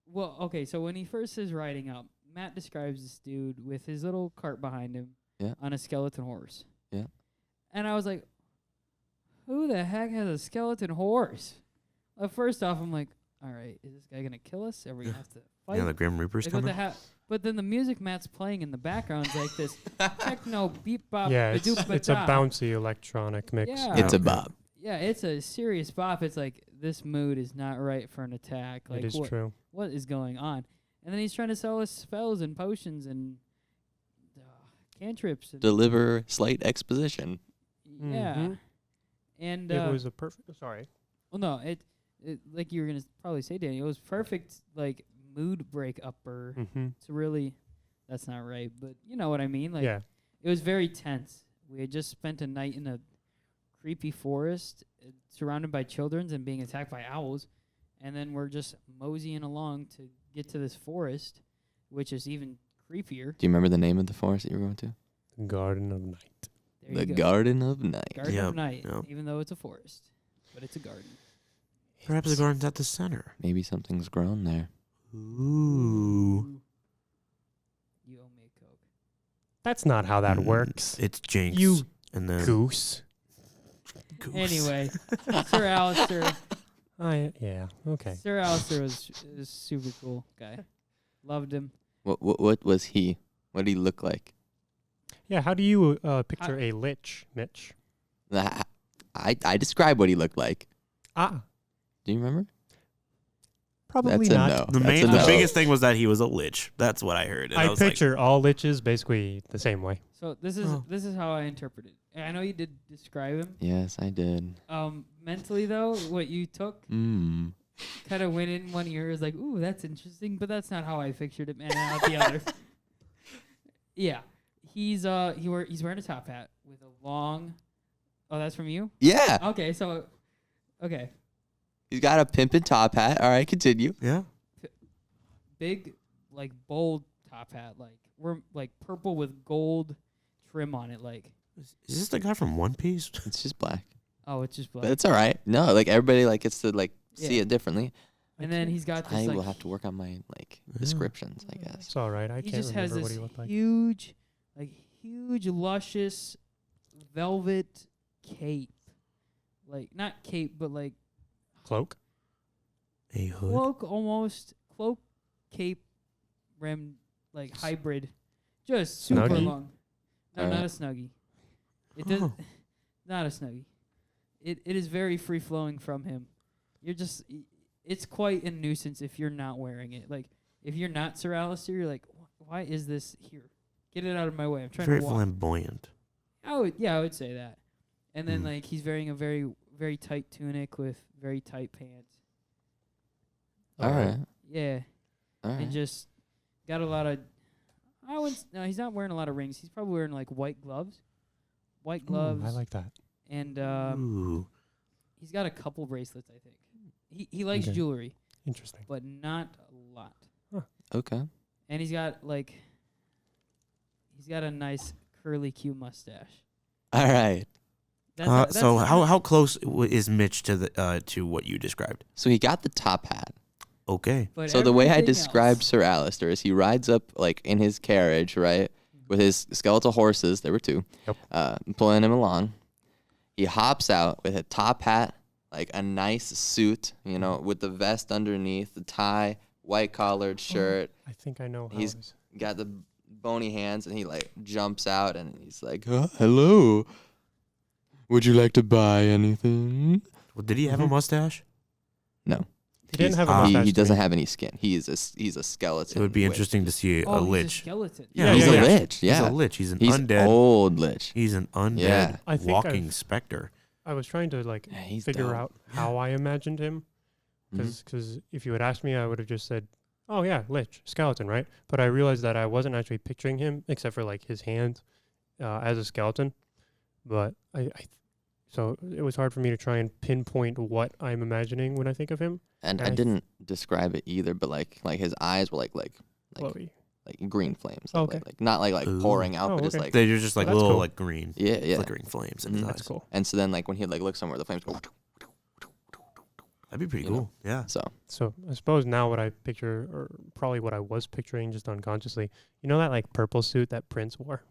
[SPEAKER 2] Well, okay. So when he first is riding up, Matt describes this dude with his little cart behind him,
[SPEAKER 1] Yeah.
[SPEAKER 2] on a skeleton horse.
[SPEAKER 1] Yeah.
[SPEAKER 2] And I was like, "Who the heck has a skeleton horse?" First off, I'm like, "All right, is this guy gonna kill us? Are we gonna have to fight?"
[SPEAKER 3] Yeah, the Grim Reaper's
[SPEAKER 2] Like, what
[SPEAKER 3] coming.
[SPEAKER 2] the but then the music Matt's playing in the background is like this techno beep bop.
[SPEAKER 4] Yeah, it's a
[SPEAKER 2] ba-doop-ba-da.
[SPEAKER 4] bouncy electronic mix.
[SPEAKER 2] Yeah.
[SPEAKER 1] It's a
[SPEAKER 3] Okay.
[SPEAKER 1] bob.
[SPEAKER 2] Yeah, it's a serious bop. It's like this mood is not right for an attack. Like
[SPEAKER 4] It is
[SPEAKER 2] what,
[SPEAKER 4] true.
[SPEAKER 2] what is going on? And then he's trying to sell us spells and potions and cantrips. And
[SPEAKER 1] Deliver slight exposition.
[SPEAKER 2] yeah,
[SPEAKER 4] Mhm.
[SPEAKER 2] and
[SPEAKER 4] It was a perfect. Sorry.
[SPEAKER 2] well, no, it like you were gonna probably say, Danny. It was perfect, like mood break upper.
[SPEAKER 4] Mm-hmm.
[SPEAKER 2] To really, that's not right, but you know what I mean. Like
[SPEAKER 4] Yeah.
[SPEAKER 2] it was very tense. We had just spent a night in a creepy forest, surrounded by children and being attacked by owls, and then we're just moseying along to get to this forest, which is even creepier.
[SPEAKER 1] Do you remember the name of the forest that you were going to?
[SPEAKER 4] Garden of Night.
[SPEAKER 2] There
[SPEAKER 1] The
[SPEAKER 2] you go.
[SPEAKER 1] Garden of Night.
[SPEAKER 2] Garden
[SPEAKER 3] Yep,
[SPEAKER 2] of Night,
[SPEAKER 3] yep.
[SPEAKER 2] even though it's a forest, but it's a garden.
[SPEAKER 3] Perhaps the garden's at the center.
[SPEAKER 1] Maybe something's grown there.
[SPEAKER 3] Ooh.
[SPEAKER 2] You owe me a Coke.
[SPEAKER 4] That's not how that
[SPEAKER 3] Mm,
[SPEAKER 4] works.
[SPEAKER 3] It's Jinx.
[SPEAKER 4] You
[SPEAKER 3] and then
[SPEAKER 4] Goose.
[SPEAKER 3] Goose.
[SPEAKER 2] Anyway, Sir Alistair.
[SPEAKER 4] Yeah. Okay.
[SPEAKER 2] Sir Alistair was a super cool guy. Loved him.
[SPEAKER 1] What was he? What did he look like?
[SPEAKER 4] Yeah. How do you picture a lich, Mitch?
[SPEAKER 1] I I described what he looked like.
[SPEAKER 4] Ah,
[SPEAKER 1] Do you remember?
[SPEAKER 4] probably
[SPEAKER 1] That's
[SPEAKER 4] not.
[SPEAKER 1] a no.
[SPEAKER 3] The
[SPEAKER 1] That's a no.
[SPEAKER 3] biggest thing was that he was a lich. That's what I heard. And I
[SPEAKER 4] I
[SPEAKER 3] was
[SPEAKER 4] picture all liches basically the same way.
[SPEAKER 2] So this is how I interpret it. I know you did describe him.
[SPEAKER 1] Yes, I did.
[SPEAKER 2] Mentally though, what you took
[SPEAKER 1] Mm.
[SPEAKER 2] kind of went in one ear, is like, ooh, that's interesting, but that's not how I pictured it, and out the other. Yeah, he's wearing a top hat with a long. Oh, that's from you.
[SPEAKER 1] Yeah,
[SPEAKER 2] Okay, so, okay,
[SPEAKER 1] he's got a pimpin' top hat. All right, continue.
[SPEAKER 3] yeah.
[SPEAKER 2] big, like bold top hat, like we're like purple with gold trim on it, like.
[SPEAKER 3] Is this the guy from One Piece?
[SPEAKER 1] It's just black,
[SPEAKER 2] Oh, it's just black.
[SPEAKER 1] but it's all right. No, like everybody like gets to like see
[SPEAKER 2] Yeah.
[SPEAKER 1] it differently.
[SPEAKER 2] And then he's got this
[SPEAKER 1] I
[SPEAKER 2] like
[SPEAKER 1] will have to work on my like
[SPEAKER 3] Yeah.
[SPEAKER 1] descriptions, I guess.
[SPEAKER 4] It's all right. I
[SPEAKER 2] he
[SPEAKER 4] can't
[SPEAKER 2] just has
[SPEAKER 4] remember what
[SPEAKER 2] this
[SPEAKER 4] he looked like.
[SPEAKER 2] huge, luscious velvet cape, like not cape, but like
[SPEAKER 4] Cloak.
[SPEAKER 3] A hood.
[SPEAKER 2] cloak, almost cloak, cape, rim, like hybrid, just super
[SPEAKER 4] Snuggie?
[SPEAKER 2] long. No,
[SPEAKER 1] Alright.
[SPEAKER 2] not a snuggie. It does
[SPEAKER 3] Oh.
[SPEAKER 2] not a snuggie. It is very free flowing from him. You're just it's quite a nuisance if you're not wearing it. Like if you're not Sir Alistair, you're like, why is this here? Get it out of my way. I'm trying
[SPEAKER 3] Very
[SPEAKER 2] to walk.
[SPEAKER 3] flamboyant.
[SPEAKER 2] I would say that. And then like he's wearing a very very tight tunic with very tight pants.
[SPEAKER 1] All right.
[SPEAKER 2] Yeah,
[SPEAKER 1] All
[SPEAKER 2] and
[SPEAKER 1] right.
[SPEAKER 2] just got a lot of. No, he's not wearing a lot of rings. He's probably wearing like white gloves. White gloves.
[SPEAKER 4] I like that.
[SPEAKER 2] And
[SPEAKER 3] Ooh.
[SPEAKER 2] he's got a couple bracelets, I think. He likes
[SPEAKER 4] Okay.
[SPEAKER 2] jewelry,
[SPEAKER 4] Interesting.
[SPEAKER 2] but not a lot.
[SPEAKER 1] Okay.
[SPEAKER 2] And he's got a nice curly Q mustache.
[SPEAKER 1] All right.
[SPEAKER 3] So how close is Mitch to the to what you described?
[SPEAKER 1] So he got the top hat.
[SPEAKER 3] Okay.
[SPEAKER 2] But
[SPEAKER 1] So the way I
[SPEAKER 2] everything
[SPEAKER 1] described
[SPEAKER 2] else-
[SPEAKER 1] Sir Alistair is he rides up like in his carriage, right, with his skeletal horses. There were two,
[SPEAKER 4] Yep.
[SPEAKER 1] pulling him along. He hops out with a top hat, like a nice suit, you know, with the vest underneath, the tie, white collared shirt.
[SPEAKER 4] I think I know how
[SPEAKER 1] He's-
[SPEAKER 4] it is.
[SPEAKER 1] Got the bony hands, and he like jumps out, and he's like, "Hello, would you like to buy anything?"
[SPEAKER 3] Well, did he have a
[SPEAKER 4] Mhm.
[SPEAKER 3] mustache?
[SPEAKER 1] No.
[SPEAKER 4] He didn't have a
[SPEAKER 3] Ah.
[SPEAKER 4] mustache.
[SPEAKER 1] He
[SPEAKER 4] to
[SPEAKER 1] doesn't
[SPEAKER 4] me.
[SPEAKER 1] have any skin. He's a skeleton.
[SPEAKER 3] It would be
[SPEAKER 1] with-
[SPEAKER 3] interesting to see
[SPEAKER 2] Oh,
[SPEAKER 3] a
[SPEAKER 2] he's
[SPEAKER 3] lich.
[SPEAKER 2] skeleton.
[SPEAKER 3] Yeah,
[SPEAKER 1] he's
[SPEAKER 4] yeah,
[SPEAKER 1] a
[SPEAKER 4] yeah.
[SPEAKER 1] lich. Yeah,
[SPEAKER 3] He's a lich. He's an
[SPEAKER 1] He's
[SPEAKER 3] undead.
[SPEAKER 1] old lich.
[SPEAKER 3] He's an undead
[SPEAKER 1] Yeah.
[SPEAKER 4] I think
[SPEAKER 3] walking
[SPEAKER 4] I've-
[SPEAKER 3] specter.
[SPEAKER 4] I was trying to like
[SPEAKER 1] Yeah, he's
[SPEAKER 4] figure
[SPEAKER 1] dope.
[SPEAKER 4] out how I imagined him,
[SPEAKER 1] Mhm.
[SPEAKER 4] because if you had asked me, I would have just said, "Oh yeah, lich, skeleton, right?" But I realized that I wasn't actually picturing him, except for like his hand, as a skeleton. But so it was hard for me to try and pinpoint what I'm imagining when I think of him.
[SPEAKER 1] And I
[SPEAKER 4] I th-
[SPEAKER 1] didn't describe it either, but like his eyes were like
[SPEAKER 4] Chloe.
[SPEAKER 1] green flames.
[SPEAKER 4] Oh,
[SPEAKER 1] Like,
[SPEAKER 4] okay.
[SPEAKER 1] like not like
[SPEAKER 3] Ooh.
[SPEAKER 1] pouring out,
[SPEAKER 4] Oh,
[SPEAKER 1] but just
[SPEAKER 4] okay.
[SPEAKER 1] like
[SPEAKER 3] They're just like
[SPEAKER 4] That's
[SPEAKER 3] little
[SPEAKER 4] cool.
[SPEAKER 3] like green
[SPEAKER 1] yeah.
[SPEAKER 3] flickering flames in his
[SPEAKER 1] Mhm.
[SPEAKER 3] eyes.
[SPEAKER 4] That's cool.
[SPEAKER 1] And so then like when he'd like look somewhere, the flames go.
[SPEAKER 3] That'd be pretty
[SPEAKER 1] You know.
[SPEAKER 3] cool. Yeah.
[SPEAKER 1] So
[SPEAKER 4] So I suppose now what I picture, or probably what I was picturing just unconsciously, you know that like purple suit that Prince wore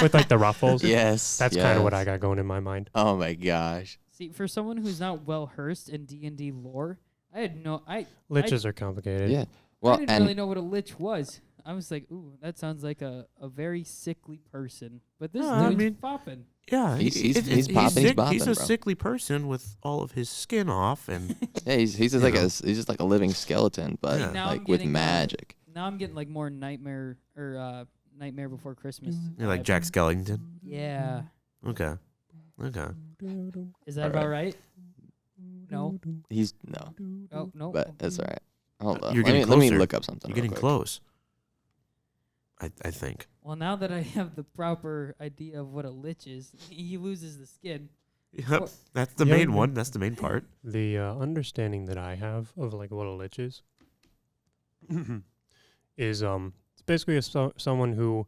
[SPEAKER 4] with like the ruffles.
[SPEAKER 1] yes,
[SPEAKER 4] That's kind of what I
[SPEAKER 1] yes.
[SPEAKER 4] got going in my mind.
[SPEAKER 1] Oh my gosh.
[SPEAKER 2] See, for someone who's not well versed in D&D lore, I
[SPEAKER 4] Liches are complicated.
[SPEAKER 1] Yeah. Well,
[SPEAKER 2] didn't
[SPEAKER 1] and
[SPEAKER 2] really know what a lich was. I was like, ooh, that sounds like a very sickly person. But this
[SPEAKER 3] No, I
[SPEAKER 2] dude's
[SPEAKER 3] mean-
[SPEAKER 2] popping.
[SPEAKER 3] Yeah.
[SPEAKER 1] He's
[SPEAKER 3] it-
[SPEAKER 1] popping, he's
[SPEAKER 3] sick.
[SPEAKER 1] bopping,
[SPEAKER 3] He's a
[SPEAKER 1] bro.
[SPEAKER 3] sickly person with all of his skin off, and
[SPEAKER 1] yeah, he's just
[SPEAKER 3] You
[SPEAKER 1] like
[SPEAKER 3] know.
[SPEAKER 1] he's just like a living skeleton, but
[SPEAKER 3] Yeah.
[SPEAKER 2] Now I'm
[SPEAKER 1] like with
[SPEAKER 2] getting,
[SPEAKER 1] magic.
[SPEAKER 2] Now I'm getting like more Nightmare or Nightmare Before Christmas.
[SPEAKER 3] you're like
[SPEAKER 2] vibe.
[SPEAKER 3] Jack Skellington.
[SPEAKER 2] Yeah.
[SPEAKER 3] Okay. Okay.
[SPEAKER 2] Is that
[SPEAKER 1] All
[SPEAKER 2] about right? No.
[SPEAKER 1] He's no,
[SPEAKER 2] Oh, no.
[SPEAKER 1] but it's all right. Hold up.
[SPEAKER 3] You're
[SPEAKER 1] Let me,
[SPEAKER 3] getting
[SPEAKER 1] let me
[SPEAKER 3] closer.
[SPEAKER 1] look up something.
[SPEAKER 3] You're
[SPEAKER 1] real
[SPEAKER 3] getting
[SPEAKER 1] quick.
[SPEAKER 3] close. I think.
[SPEAKER 2] Well, now that I have the proper idea of what a lich is, he loses the skin.
[SPEAKER 3] Yep. That's the
[SPEAKER 4] Yeah,
[SPEAKER 3] main
[SPEAKER 4] yeah.
[SPEAKER 3] one. That's the main part.
[SPEAKER 4] The understanding that I have of like what a lich is is it's basically someone who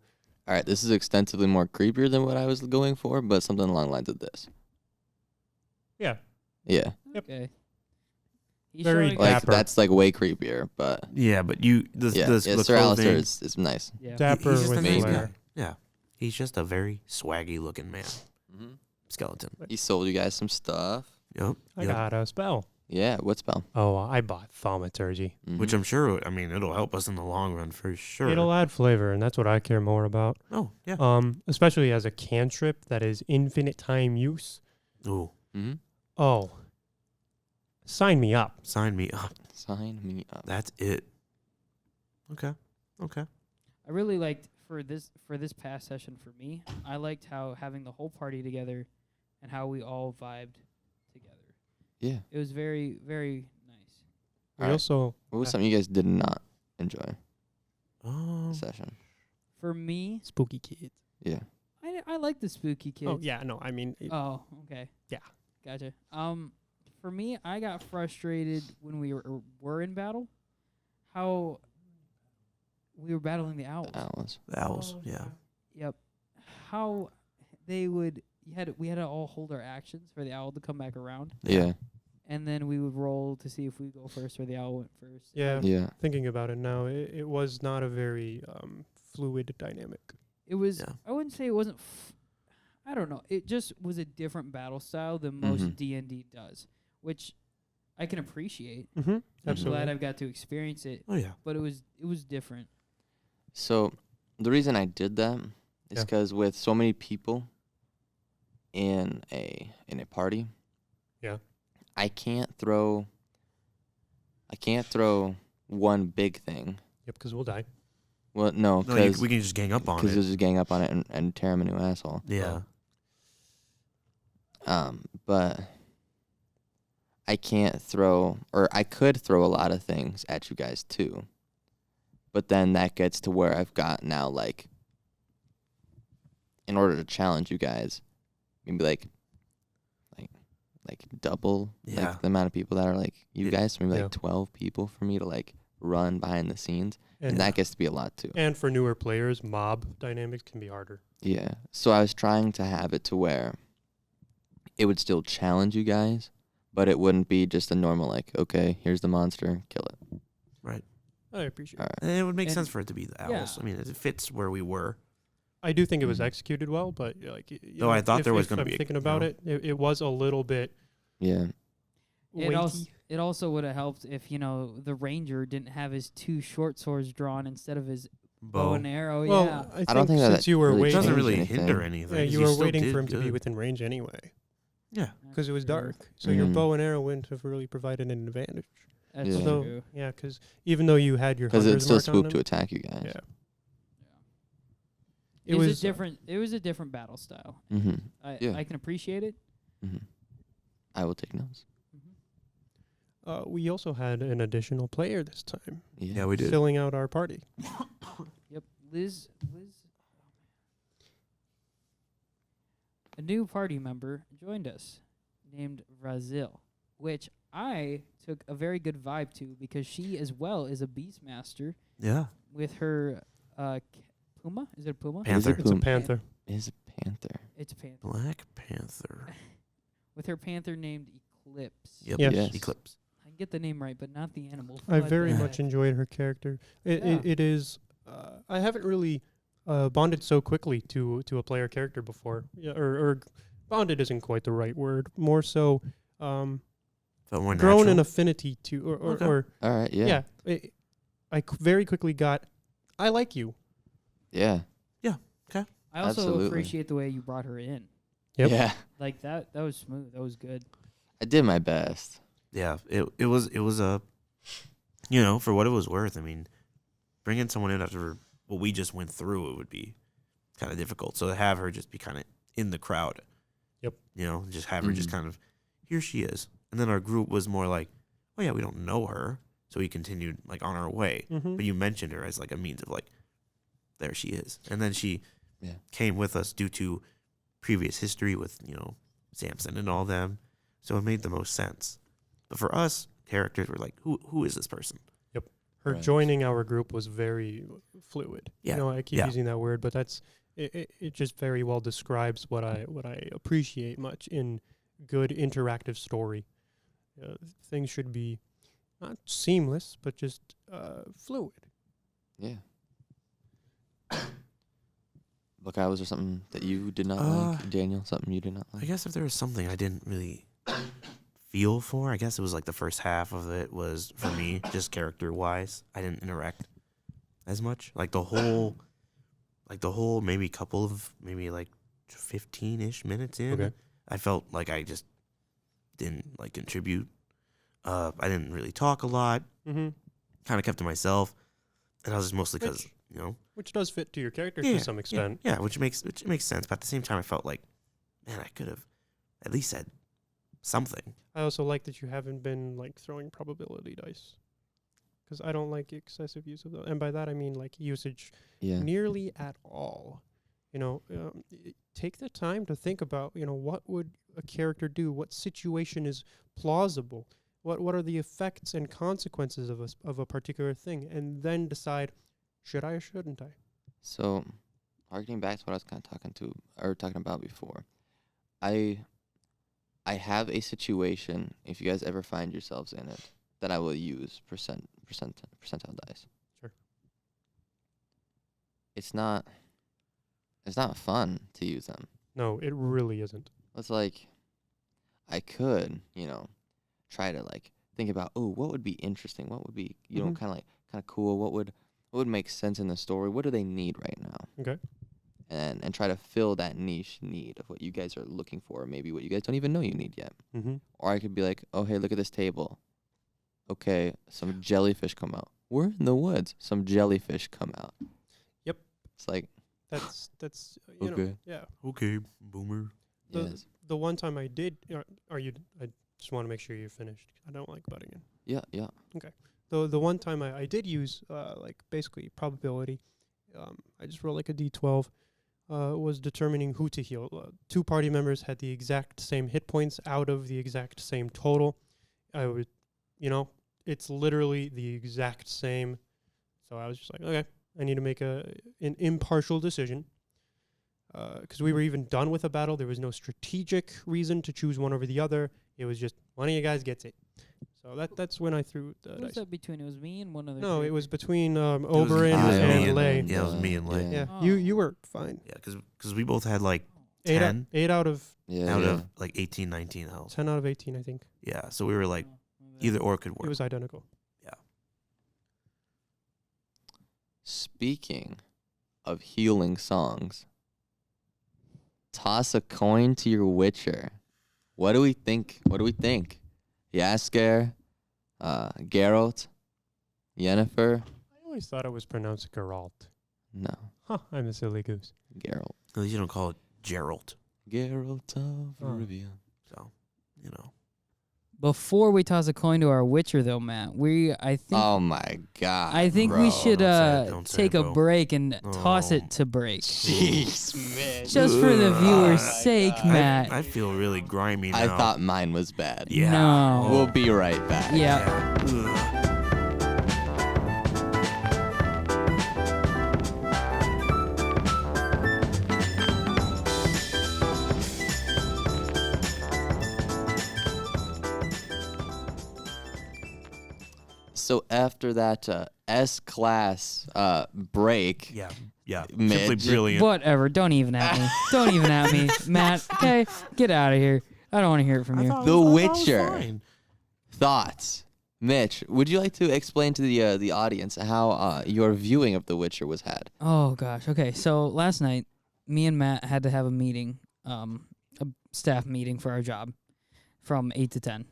[SPEAKER 1] All right, this is extensively more creepier than what I was going for, but something along the lines of this.
[SPEAKER 4] yeah
[SPEAKER 1] Yeah,
[SPEAKER 4] Yep.
[SPEAKER 2] Okay. He's
[SPEAKER 4] Very
[SPEAKER 2] showing
[SPEAKER 1] like
[SPEAKER 2] us-
[SPEAKER 4] Dapper.
[SPEAKER 1] that's like way creepier, but
[SPEAKER 3] Yeah, but you the
[SPEAKER 1] yeah,
[SPEAKER 3] the,
[SPEAKER 1] yeah
[SPEAKER 3] the
[SPEAKER 1] Sir Alistair
[SPEAKER 3] clothing-
[SPEAKER 1] is nice.
[SPEAKER 2] yeah.
[SPEAKER 4] dapper
[SPEAKER 3] he's just
[SPEAKER 4] with
[SPEAKER 3] a nice
[SPEAKER 1] flair.
[SPEAKER 3] guy. Yeah. He's just a very swaggy looking man.
[SPEAKER 1] Mm-hmm.
[SPEAKER 3] Skeleton.
[SPEAKER 1] He sold you guys some stuff.
[SPEAKER 3] Yep.
[SPEAKER 4] I
[SPEAKER 3] Yep.
[SPEAKER 4] got a spell.
[SPEAKER 1] Yeah, what spell?
[SPEAKER 4] Oh, I bought thaumaturgy.
[SPEAKER 1] Mhm.
[SPEAKER 3] Which I'm sure, I mean, it'll help us in the long run for sure.
[SPEAKER 4] It'll add flavor, and that's what I care more about.
[SPEAKER 3] Oh, yeah.
[SPEAKER 4] Especially as a cantrip that is infinite time use.
[SPEAKER 3] Ooh.
[SPEAKER 1] Mm-hmm.
[SPEAKER 4] Oh, sign me up.
[SPEAKER 3] Sign me up.
[SPEAKER 1] Sign me up.
[SPEAKER 3] That's it. Okay.
[SPEAKER 2] I really liked for this past session for me. I liked how having the whole party together, and how we all vibed together.
[SPEAKER 1] Yeah.
[SPEAKER 2] It was very, very nice.
[SPEAKER 4] We
[SPEAKER 1] Alright.
[SPEAKER 4] also
[SPEAKER 1] What was something you guys did not enjoy
[SPEAKER 3] Um,
[SPEAKER 1] the session?
[SPEAKER 2] For me,
[SPEAKER 4] spooky kids.
[SPEAKER 1] Yeah.
[SPEAKER 2] I like the spooky kids.
[SPEAKER 4] Oh yeah, no, I mean,
[SPEAKER 2] Oh, okay.
[SPEAKER 4] Yeah.
[SPEAKER 2] Gotcha. For me, I got frustrated when we were in battle. How we were battling the owls.
[SPEAKER 1] Owls.
[SPEAKER 3] the owls. Yeah.
[SPEAKER 2] Yep. How they would we had to all hold our actions for the owl to come back around,
[SPEAKER 1] Yeah.
[SPEAKER 2] and then we would roll to see if we go first or the owl went first.
[SPEAKER 4] yeah.
[SPEAKER 1] Yeah.
[SPEAKER 4] Thinking about it now, it was not a very fluid dynamic.
[SPEAKER 2] It was.
[SPEAKER 3] Yeah.
[SPEAKER 2] I wouldn't say it wasn't. I don't know. It just was a different battle style than most
[SPEAKER 1] Mhm.
[SPEAKER 2] D&D does, which I can appreciate.
[SPEAKER 4] Mm-hmm.
[SPEAKER 2] I'm
[SPEAKER 4] Absolutely.
[SPEAKER 2] glad I've got to experience it,
[SPEAKER 3] Oh yeah.
[SPEAKER 2] but it was different.
[SPEAKER 1] So the reason I did that is
[SPEAKER 4] Yeah.
[SPEAKER 1] because with so many people in a party,
[SPEAKER 4] Yeah.
[SPEAKER 1] I can't throw one big thing.
[SPEAKER 4] Yep, because we'll die.
[SPEAKER 1] Well, no,
[SPEAKER 3] No,
[SPEAKER 1] because
[SPEAKER 3] we can just gang up on
[SPEAKER 1] you'll
[SPEAKER 3] it.
[SPEAKER 1] just gang up on it and tear him a new asshole.
[SPEAKER 3] Yeah.
[SPEAKER 1] But I can't throw, or I could throw a lot of things at you guys too. But then that gets to where I've got now, like, in order to challenge you guys, maybe like double
[SPEAKER 3] Yeah.
[SPEAKER 1] like the amount of people that are like you
[SPEAKER 3] Yeah.
[SPEAKER 1] guys, so maybe
[SPEAKER 4] Yeah.
[SPEAKER 1] like 12 people for me to like run behind the scenes, and that gets to be a lot too.
[SPEAKER 4] And for newer players, mob dynamics can be harder.
[SPEAKER 1] Yeah. So I was trying to have it to where it would still challenge you guys, but it wouldn't be just a normal like, okay, here's the monster, kill it.
[SPEAKER 4] I appreciate
[SPEAKER 1] All
[SPEAKER 4] it.
[SPEAKER 1] right.
[SPEAKER 3] And it would make
[SPEAKER 2] And-
[SPEAKER 3] sense for it to be the owls.
[SPEAKER 2] yeah.
[SPEAKER 3] I mean, it fits where we were.
[SPEAKER 4] I do think it was
[SPEAKER 1] Mhm.
[SPEAKER 4] executed well, but like, you
[SPEAKER 3] No, I thought there was gonna
[SPEAKER 4] I'm
[SPEAKER 3] be a-
[SPEAKER 4] thinking
[SPEAKER 3] you
[SPEAKER 4] about
[SPEAKER 3] know.
[SPEAKER 4] it was a little bit
[SPEAKER 1] Yeah.
[SPEAKER 4] weighty.
[SPEAKER 2] It also would have helped if the ranger didn't have his two short swords drawn instead of his bow and arrow.
[SPEAKER 4] Well,
[SPEAKER 2] yeah.
[SPEAKER 4] I,
[SPEAKER 1] don't think that
[SPEAKER 4] since you were
[SPEAKER 1] really
[SPEAKER 3] It
[SPEAKER 4] waiting,
[SPEAKER 3] doesn't
[SPEAKER 1] changed
[SPEAKER 3] really
[SPEAKER 1] anything.
[SPEAKER 3] hinder anything.
[SPEAKER 4] yeah,
[SPEAKER 3] 'cause
[SPEAKER 4] you were
[SPEAKER 3] still
[SPEAKER 4] waiting
[SPEAKER 3] did
[SPEAKER 4] for him to be
[SPEAKER 3] good.
[SPEAKER 4] within range anyway,
[SPEAKER 3] Yeah.
[SPEAKER 4] because it was
[SPEAKER 2] That's
[SPEAKER 4] dark. So your
[SPEAKER 1] Mhm.
[SPEAKER 4] bow and arrow wouldn't have really provided an advantage.
[SPEAKER 2] That's
[SPEAKER 1] Yeah.
[SPEAKER 4] Although,
[SPEAKER 2] true.
[SPEAKER 4] yeah, because even though you had your
[SPEAKER 1] Because it
[SPEAKER 4] hunters
[SPEAKER 1] still
[SPEAKER 4] marked on
[SPEAKER 1] swooped to
[SPEAKER 4] them,
[SPEAKER 1] attack you guys.
[SPEAKER 4] yeah,
[SPEAKER 2] It was a different. It was a different battle style.
[SPEAKER 1] Mm-hmm. Yeah.
[SPEAKER 2] I can appreciate it.
[SPEAKER 1] Mm-hmm. I will take notes.
[SPEAKER 4] We also had an additional player this time,
[SPEAKER 3] Yeah, we did.
[SPEAKER 4] filling out our party.
[SPEAKER 2] Yep, Liz. A new party member joined us, named Razil, which I took a very good vibe to because she as well is a beastmaster
[SPEAKER 3] Yeah.
[SPEAKER 2] with her puma. Is it a puma?
[SPEAKER 3] Panther.
[SPEAKER 4] It's a
[SPEAKER 1] Boom.
[SPEAKER 4] panther.
[SPEAKER 1] Is a panther.
[SPEAKER 2] It's a panther.
[SPEAKER 3] Black Panther.
[SPEAKER 2] With her panther named Eclipse.
[SPEAKER 3] Yep.
[SPEAKER 4] Yes.
[SPEAKER 1] Yes.
[SPEAKER 3] Eclipse.
[SPEAKER 2] I can get the name right, but not the animal.
[SPEAKER 4] I
[SPEAKER 2] What
[SPEAKER 4] very
[SPEAKER 2] the
[SPEAKER 4] much
[SPEAKER 2] heck?
[SPEAKER 4] enjoyed her character.
[SPEAKER 2] Yeah.
[SPEAKER 4] It is. I haven't really bonded so quickly to a player character before. Yeah, or bonded isn't quite the right word. More so,
[SPEAKER 3] Felt more
[SPEAKER 4] grown
[SPEAKER 3] natural.
[SPEAKER 4] an affinity to,
[SPEAKER 3] Okay.
[SPEAKER 4] or
[SPEAKER 1] All right. Yeah.
[SPEAKER 4] very quickly got. I like you.
[SPEAKER 1] Yeah.
[SPEAKER 2] I also
[SPEAKER 1] Absolutely.
[SPEAKER 2] appreciate the way you brought her in.
[SPEAKER 4] Yep.
[SPEAKER 1] Yeah.
[SPEAKER 2] Like that was smooth. That was good.
[SPEAKER 1] I did my best.
[SPEAKER 3] Yeah. It was a, for what it was worth. I mean, bringing someone in after what we just went through, it would be kind of difficult. So to have her just be kind of in the crowd.
[SPEAKER 4] Yep.
[SPEAKER 3] Just have her just
[SPEAKER 1] Mhm.
[SPEAKER 3] kind of, here she is. And then our group was more like, oh yeah, we don't know her. So we continued like on our way.
[SPEAKER 4] Mm-hmm.
[SPEAKER 3] But you mentioned her as like a means of like, there she is. And then she
[SPEAKER 1] Yeah.
[SPEAKER 3] came with us due to previous history with, Samson and all them. So it made the most sense. But for us, characters were like, who is this person?
[SPEAKER 4] Her
[SPEAKER 1] Right.
[SPEAKER 4] joining our group was very fluid.
[SPEAKER 3] Yeah.
[SPEAKER 4] I keep
[SPEAKER 3] Yeah.
[SPEAKER 4] using that word, but that's it just very well describes what I appreciate much in good interactive story. Things should be not seamless, but just fluid.
[SPEAKER 1] Yeah. Look, was there something that you did not like, Daniel? Something you did not like?
[SPEAKER 3] I guess if there was something I didn't really feel for, I guess it was like the first half of it was, for me, just character-wise. I didn't interact as much. Like the whole maybe couple of, maybe like 15-ish minutes in,
[SPEAKER 4] Okay.
[SPEAKER 3] I felt like I just didn't like contribute. I didn't really talk a lot.
[SPEAKER 4] Mm-hmm.
[SPEAKER 3] Kind of kept to myself, and I was just mostly because
[SPEAKER 4] Which does fit to your character
[SPEAKER 3] yeah,
[SPEAKER 4] to some extent.
[SPEAKER 3] Yeah, which makes sense. But at the same time, I felt like, man, I could have at least said something.
[SPEAKER 4] I also like that you haven't been like throwing probability dice, because I don't like excessive use of those, and by that I mean like usage
[SPEAKER 1] Yeah.
[SPEAKER 4] nearly at all. Take the time to think about, what would a character do? What situation is plausible? What are the effects and consequences of a particular thing? And then decide, should I or shouldn't I?
[SPEAKER 1] So, harkening back to what I was kind of talking about before, I have a situation. If you guys ever find yourselves in it, that I will use percentile dice.
[SPEAKER 4] Sure.
[SPEAKER 1] It's not fun to use them.
[SPEAKER 4] No, it really isn't.
[SPEAKER 1] It's like, I could, try to like think about, what would be interesting? What would be,
[SPEAKER 4] Mhm.
[SPEAKER 1] kind of cool? What would make sense in the story? What do they need right now?
[SPEAKER 4] Okay.
[SPEAKER 1] And try to fill that niche need of what you guys are looking for, or maybe what you guys don't even know you need yet.
[SPEAKER 4] Mm-hmm.
[SPEAKER 1] Or I could be like, oh, hey, look at this table. Okay, some jellyfish come out. We're in the woods. Some jellyfish come out.
[SPEAKER 4] Yep.
[SPEAKER 1] It's like,
[SPEAKER 4] That's
[SPEAKER 1] okay.
[SPEAKER 4] yeah.
[SPEAKER 3] Okay, boomer.
[SPEAKER 1] Yes.
[SPEAKER 4] The one time I did, I just want to make sure you're finished. I don't like butting in.
[SPEAKER 1] Yeah.
[SPEAKER 4] The one time I did use like basically probability, I just rolled like a d12. Was determining who to heal. Two party members had the exact same hit points out of the exact same total. I would, it's literally the exact same. So I was just like, okay, I need to make an impartial decision. Because we were even done with a battle. There was no strategic reason to choose one over the other. It was just one of you guys gets it. So that's when I threw the
[SPEAKER 2] Who was
[SPEAKER 4] dice.
[SPEAKER 2] that between? It was me and one other.
[SPEAKER 4] No, it
[SPEAKER 2] character.
[SPEAKER 4] was between
[SPEAKER 3] It was
[SPEAKER 4] Oberyn
[SPEAKER 3] me
[SPEAKER 4] and Lay.
[SPEAKER 3] Yeah, it was me and Lay.
[SPEAKER 4] Yeah,
[SPEAKER 2] Oh.
[SPEAKER 4] you were fine.
[SPEAKER 3] Yeah, because we both had like
[SPEAKER 4] Eight
[SPEAKER 3] 10
[SPEAKER 4] out of
[SPEAKER 3] out of like 18, 19 health.
[SPEAKER 4] 10 out of 18, I think.
[SPEAKER 3] Yeah, so we were like,
[SPEAKER 2] Oh, maybe
[SPEAKER 3] either
[SPEAKER 2] that-
[SPEAKER 3] or could work.
[SPEAKER 4] It was identical.
[SPEAKER 1] Speaking of healing songs, toss a coin to your Witcher. What do we think? Jaskier, Geralt, Yennefer?
[SPEAKER 4] I always thought it was pronounced Geralt.
[SPEAKER 1] No,
[SPEAKER 4] Huh, I'm a silly goose.
[SPEAKER 1] Geralt.
[SPEAKER 3] At least you don't call it Geralt.
[SPEAKER 1] Geralt of
[SPEAKER 4] Oh.
[SPEAKER 1] Rivia.
[SPEAKER 3] So,
[SPEAKER 2] Before we toss a coin to our Witcher, though, Matt, I think
[SPEAKER 1] Oh my God!
[SPEAKER 2] I think
[SPEAKER 1] bro.
[SPEAKER 2] we should
[SPEAKER 3] don't say
[SPEAKER 2] take
[SPEAKER 3] it,
[SPEAKER 2] a
[SPEAKER 3] bro.
[SPEAKER 2] break and toss
[SPEAKER 3] Oh.
[SPEAKER 2] it to break.
[SPEAKER 1] Jeez, man.
[SPEAKER 2] Just for the viewers'
[SPEAKER 1] Oh my
[SPEAKER 2] sake,
[SPEAKER 1] God.
[SPEAKER 2] Matt.
[SPEAKER 3] I feel really grimy now.
[SPEAKER 1] I thought mine was bad.
[SPEAKER 3] Yeah.
[SPEAKER 2] No.
[SPEAKER 1] We'll be right back.
[SPEAKER 2] Yeah.
[SPEAKER 3] Ugh.
[SPEAKER 1] So after that S-class break,
[SPEAKER 3] Yeah. Yeah.
[SPEAKER 1] Midge.
[SPEAKER 3] Simply brilliant.
[SPEAKER 2] Whatever. Don't even at me. Don't even at me, Matt. Okay, get out of here. I don't want to hear it from you.
[SPEAKER 1] The Witcher. Thoughts? Mitch, would you like to explain to the audience how your viewing of The Witcher was had?
[SPEAKER 2] Oh gosh. Okay. So last night, me and Matt had to have a meeting, a staff meeting for our job, from 8 to 10.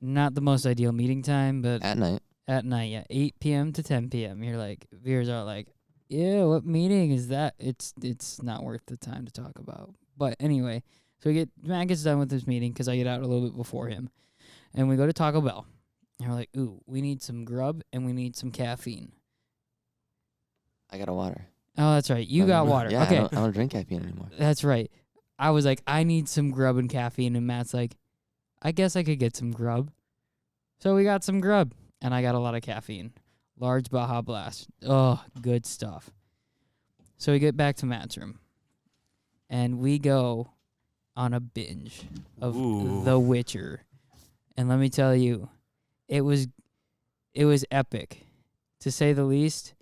[SPEAKER 2] Not the most ideal meeting time, but
[SPEAKER 1] At night.
[SPEAKER 2] at night, yeah, 8 p.m. to 10 p.m. You're like, viewers are like, yeah, what meeting is that? It's not worth the time to talk about. But anyway, so Matt gets done with this meeting because I get out a little bit before him, and we go to Taco Bell. And we're like, ooh, we need some grub and we need some caffeine.
[SPEAKER 1] I got a water.
[SPEAKER 2] Oh, that's right. You got water.
[SPEAKER 1] Yeah,
[SPEAKER 2] Okay.
[SPEAKER 1] I don't drink caffeine anymore.
[SPEAKER 2] That's right. I was like, I need some grub and caffeine. And Matt's like, I guess I could get some grub. So we got some grub. And I got a lot of caffeine. Large Baja Blast. Oh, good stuff. So we get back to Matt's room. And we go on a binge of
[SPEAKER 3] Ooh.
[SPEAKER 2] The Witcher. And let me tell you, it was epic, to say the least.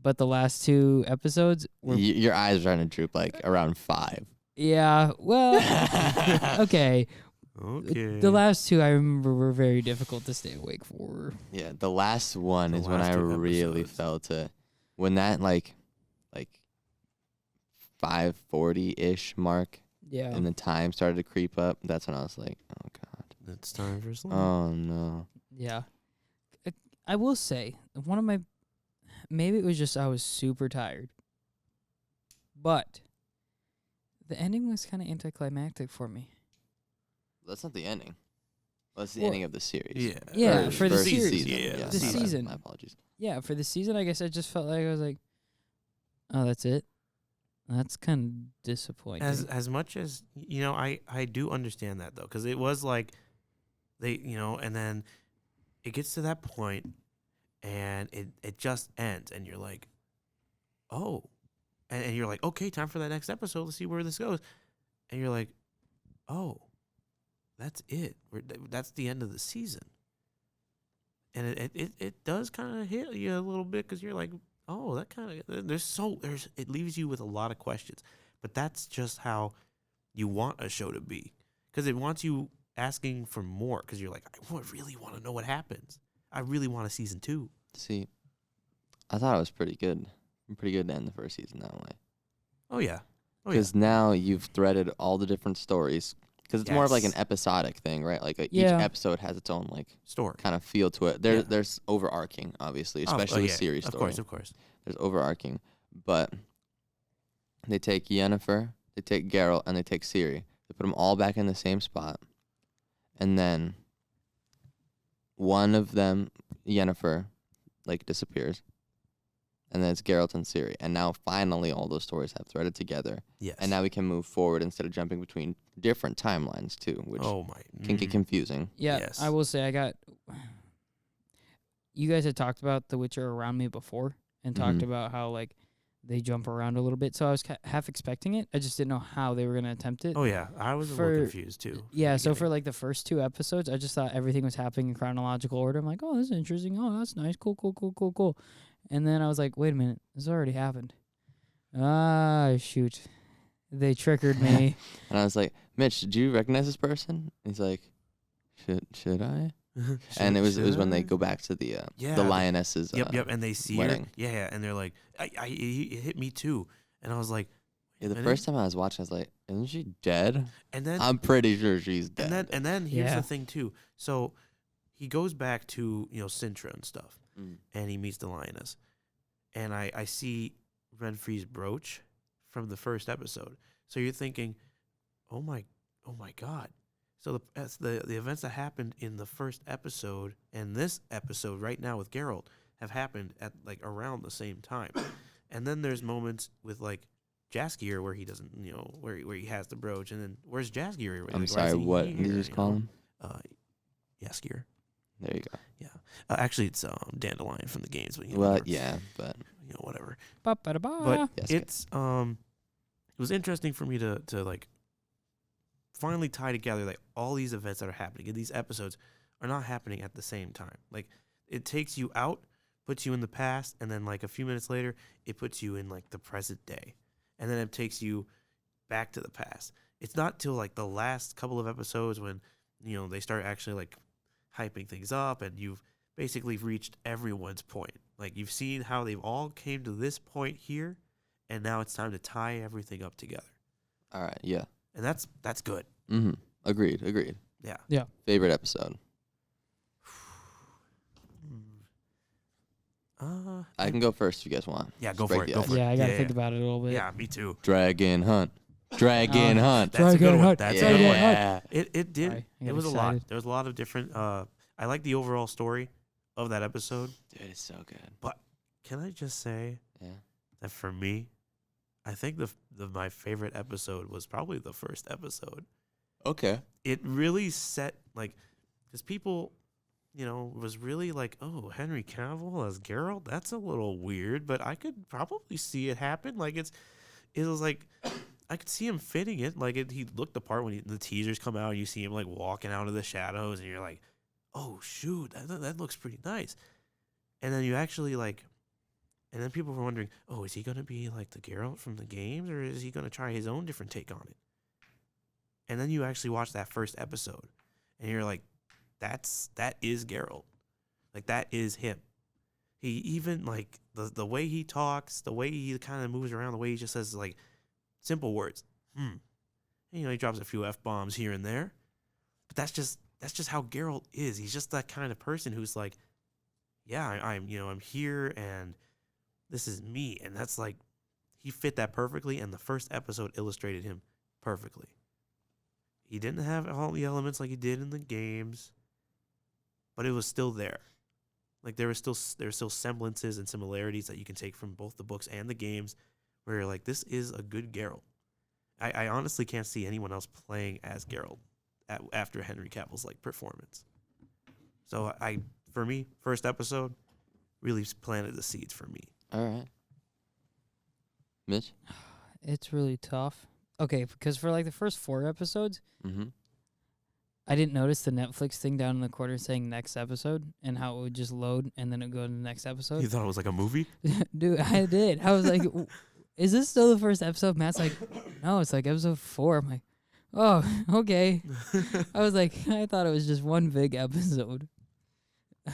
[SPEAKER 2] But the last two episodes were
[SPEAKER 1] Your eyes are starting to droop like around 5.
[SPEAKER 2] yeah, well, okay.
[SPEAKER 3] Okay.
[SPEAKER 2] The last two I remember were very difficult to stay awake for.
[SPEAKER 1] Yeah, the last one
[SPEAKER 3] The
[SPEAKER 1] is when
[SPEAKER 3] last
[SPEAKER 1] I
[SPEAKER 3] two
[SPEAKER 1] really
[SPEAKER 3] episodes.
[SPEAKER 1] felt it. When that like 5:40-ish mark
[SPEAKER 2] Yeah.
[SPEAKER 1] and the time started to creep up, that's when I was like, oh
[SPEAKER 3] It's time for sleep.
[SPEAKER 1] Oh no.
[SPEAKER 2] Yeah. I will say, one of my, maybe it was just I was super tired, but the ending was kind of anticlimactic for me.
[SPEAKER 1] That's not the ending. Well, that's the
[SPEAKER 2] Well,
[SPEAKER 1] ending of the series.
[SPEAKER 3] Yeah.
[SPEAKER 2] Yeah,
[SPEAKER 3] Or
[SPEAKER 2] for the
[SPEAKER 1] first
[SPEAKER 2] series.
[SPEAKER 1] season.
[SPEAKER 3] Yeah,
[SPEAKER 1] Yeah,
[SPEAKER 2] the
[SPEAKER 1] my bad.
[SPEAKER 2] season.
[SPEAKER 1] My apologies.
[SPEAKER 2] Yeah, for the season, I guess I just felt like I was like, oh, that's it? That's kind of disappointing.
[SPEAKER 3] As much as I do understand that though, because it was like they and then it gets to that point and it just ends and you're like, oh, and you're like, okay, time for that next episode. Let's see where this goes. And you're like, oh, that's it. That's the end of the season. And it does kind of hit you a little bit because you're like, oh, that kind of it leaves you with a lot of questions. But that's just how you want a show to be, because it wants you asking for more, because you're like, really want to know what happens. I really want a season 2.
[SPEAKER 1] See, I thought it was pretty good. Pretty good to end the first season that way.
[SPEAKER 3] Oh yeah.
[SPEAKER 1] Because now you've threaded all the different stories. Because it's more of like an
[SPEAKER 3] Yes.
[SPEAKER 1] episodic thing, right? Like each
[SPEAKER 2] Yeah.
[SPEAKER 1] episode has its own like
[SPEAKER 3] Story.
[SPEAKER 1] kind of feel to it.
[SPEAKER 3] Yeah.
[SPEAKER 1] There's overarching, obviously, especially with series
[SPEAKER 3] Of
[SPEAKER 1] story.
[SPEAKER 3] course, of course.
[SPEAKER 1] There's overarching, but they take Yennefer, they take Geralt, and they take Ciri. They put them all back in the same spot, and then one of them, Yennefer, like disappears, and then it's Geralt and Ciri. And now finally, all those stories have threaded together,
[SPEAKER 3] Yes.
[SPEAKER 1] and now we can move forward instead of jumping between different timelines too, which can get confusing.
[SPEAKER 2] Yeah,
[SPEAKER 3] Yes.
[SPEAKER 2] I will say you guys had talked about The Witcher Around Me before and talked
[SPEAKER 1] Mhm.
[SPEAKER 2] about how like they jump around a little bit. So I was half expecting it. I just didn't know how they were going to attempt it.
[SPEAKER 3] Oh yeah, I was a
[SPEAKER 2] For-
[SPEAKER 3] little confused too.
[SPEAKER 2] Yeah, so for like the first 2 episodes, I just thought everything was happening in chronological order. I'm like, oh, this is interesting. Oh, that's nice. Cool. And then I was like, wait a minute, this already happened. Ah, shoot. They triggered me.
[SPEAKER 1] And I was like, Mitch, did you recognize this person? And he's like, should I? And it was when they go back to the lioness's
[SPEAKER 3] Yep, and they see
[SPEAKER 1] wedding.
[SPEAKER 3] her. Yeah, and they're like, it hit me too. And I was like,
[SPEAKER 1] Yeah, the
[SPEAKER 3] and
[SPEAKER 1] first time I was watching, I was like, isn't she dead?
[SPEAKER 3] and then
[SPEAKER 1] I'm pretty sure she's dead.
[SPEAKER 3] and then here's
[SPEAKER 2] Yeah.
[SPEAKER 3] the thing too. So he goes back to Sintra and stuff,
[SPEAKER 1] Mm.
[SPEAKER 3] and he meets the lioness, and I see Renfri's brooch from the first episode. So you're thinking, oh my god. So the events that happened in the first episode and this episode right now with Geralt have happened at like around the same time. And then there's moments with like Jaskier where he doesn't, where he has the brooch, and then where's Jaskier?
[SPEAKER 1] I'm
[SPEAKER 3] Like,
[SPEAKER 1] sorry,
[SPEAKER 3] why isn't he
[SPEAKER 1] what
[SPEAKER 3] here,
[SPEAKER 1] did you just call him?
[SPEAKER 3] Jaskier.
[SPEAKER 1] There you go.
[SPEAKER 3] Actually, it's Dandelion from the games, but
[SPEAKER 1] Well,
[SPEAKER 3] whatever.
[SPEAKER 1] yeah, but
[SPEAKER 2] Ba-ba-da-ba.
[SPEAKER 3] Whatever. But
[SPEAKER 1] Yes,
[SPEAKER 3] it's it was interesting for me to like finally tie together like all these events that are happening. And these episodes are not happening at the same time. Like it takes you out, puts you in the past, and then like a few minutes later, it puts you in like the present day, and then it takes you back to the past. It's not till like the last couple of episodes when they start actually like hyping things up, and you've basically reached everyone's point. Like you've seen how they've all came to this point here, and now it's time to tie everything up together.
[SPEAKER 1] all right, yeah.
[SPEAKER 3] And that's good.
[SPEAKER 1] Mm-hmm. Agreed.
[SPEAKER 3] Yeah.
[SPEAKER 1] Favorite episode? I can go first if you guys want.
[SPEAKER 3] Yeah,
[SPEAKER 1] Just
[SPEAKER 3] go
[SPEAKER 1] break
[SPEAKER 3] for it.
[SPEAKER 1] the
[SPEAKER 3] Go
[SPEAKER 1] ice.
[SPEAKER 3] for it.
[SPEAKER 2] Yeah, I got to
[SPEAKER 3] Yeah,
[SPEAKER 2] think
[SPEAKER 3] yeah.
[SPEAKER 2] about it a little bit.
[SPEAKER 3] Yeah, me too.
[SPEAKER 1] Dragon Hunt. Dragon Hunt.
[SPEAKER 3] That's a good
[SPEAKER 2] Dragon
[SPEAKER 3] one.
[SPEAKER 2] Hunt.
[SPEAKER 3] That's
[SPEAKER 2] Dragon
[SPEAKER 3] a good one.
[SPEAKER 1] Yeah.
[SPEAKER 3] It did.
[SPEAKER 2] Sorry, I
[SPEAKER 3] It
[SPEAKER 2] got
[SPEAKER 3] was a lot.
[SPEAKER 2] excited.
[SPEAKER 3] There was a lot of different. I like the overall story of that episode.
[SPEAKER 1] Dude, it's so good.
[SPEAKER 3] Can I just say
[SPEAKER 1] Yeah.
[SPEAKER 3] that for me, I think my favorite episode was probably the first episode.
[SPEAKER 1] Okay.
[SPEAKER 3] It really set like, because people, was really like, oh, Henry Cavill as Geralt, that's a little weird, but I could probably see it happen. Like it was like, I could see him fitting it. Like he looked the part when the teasers come out and you see him like walking out of the shadows, and you're like, oh shoot, that looks pretty nice. And then you actually like, and then people were wondering, oh, is he gonna be like the Geralt from the games, or is he gonna try his own different take on it? And then you actually watch that first episode, and you're like, that is Geralt. Like that is him. He even like the way he talks, the way he kind of moves around, the way he just says like simple words. And, he drops a few F-bombs here and there, but that's that's just how Geralt is. He's just that kind of person who's like, yeah, I'm here and this is me. And that's like, he fit that perfectly. And the first episode illustrated him perfectly. He didn't have all the elements like he did in the games, but it was still there. Like there were still semblances and similarities that you can take from both the books and the games, where you're like, this is a good Geralt. I honestly can't see anyone else playing as Geralt after Henry Cavill's like performance. So for me, first episode really planted the seeds for me.
[SPEAKER 1] All right. Mitch?
[SPEAKER 2] It's really tough. Okay, because for like the first 4 episodes,
[SPEAKER 1] Mm-hmm.
[SPEAKER 2] I didn't notice the Netflix thing down in the corner saying next episode and how it would just load and then it would go to the next
[SPEAKER 3] You
[SPEAKER 2] episode.
[SPEAKER 3] thought it was like a movie?
[SPEAKER 2] Dude, I did. I was like, is this still the first episode? Matt's like, no, it's like episode 4. I'm like, oh, okay. I was like, I thought it was just one big episode.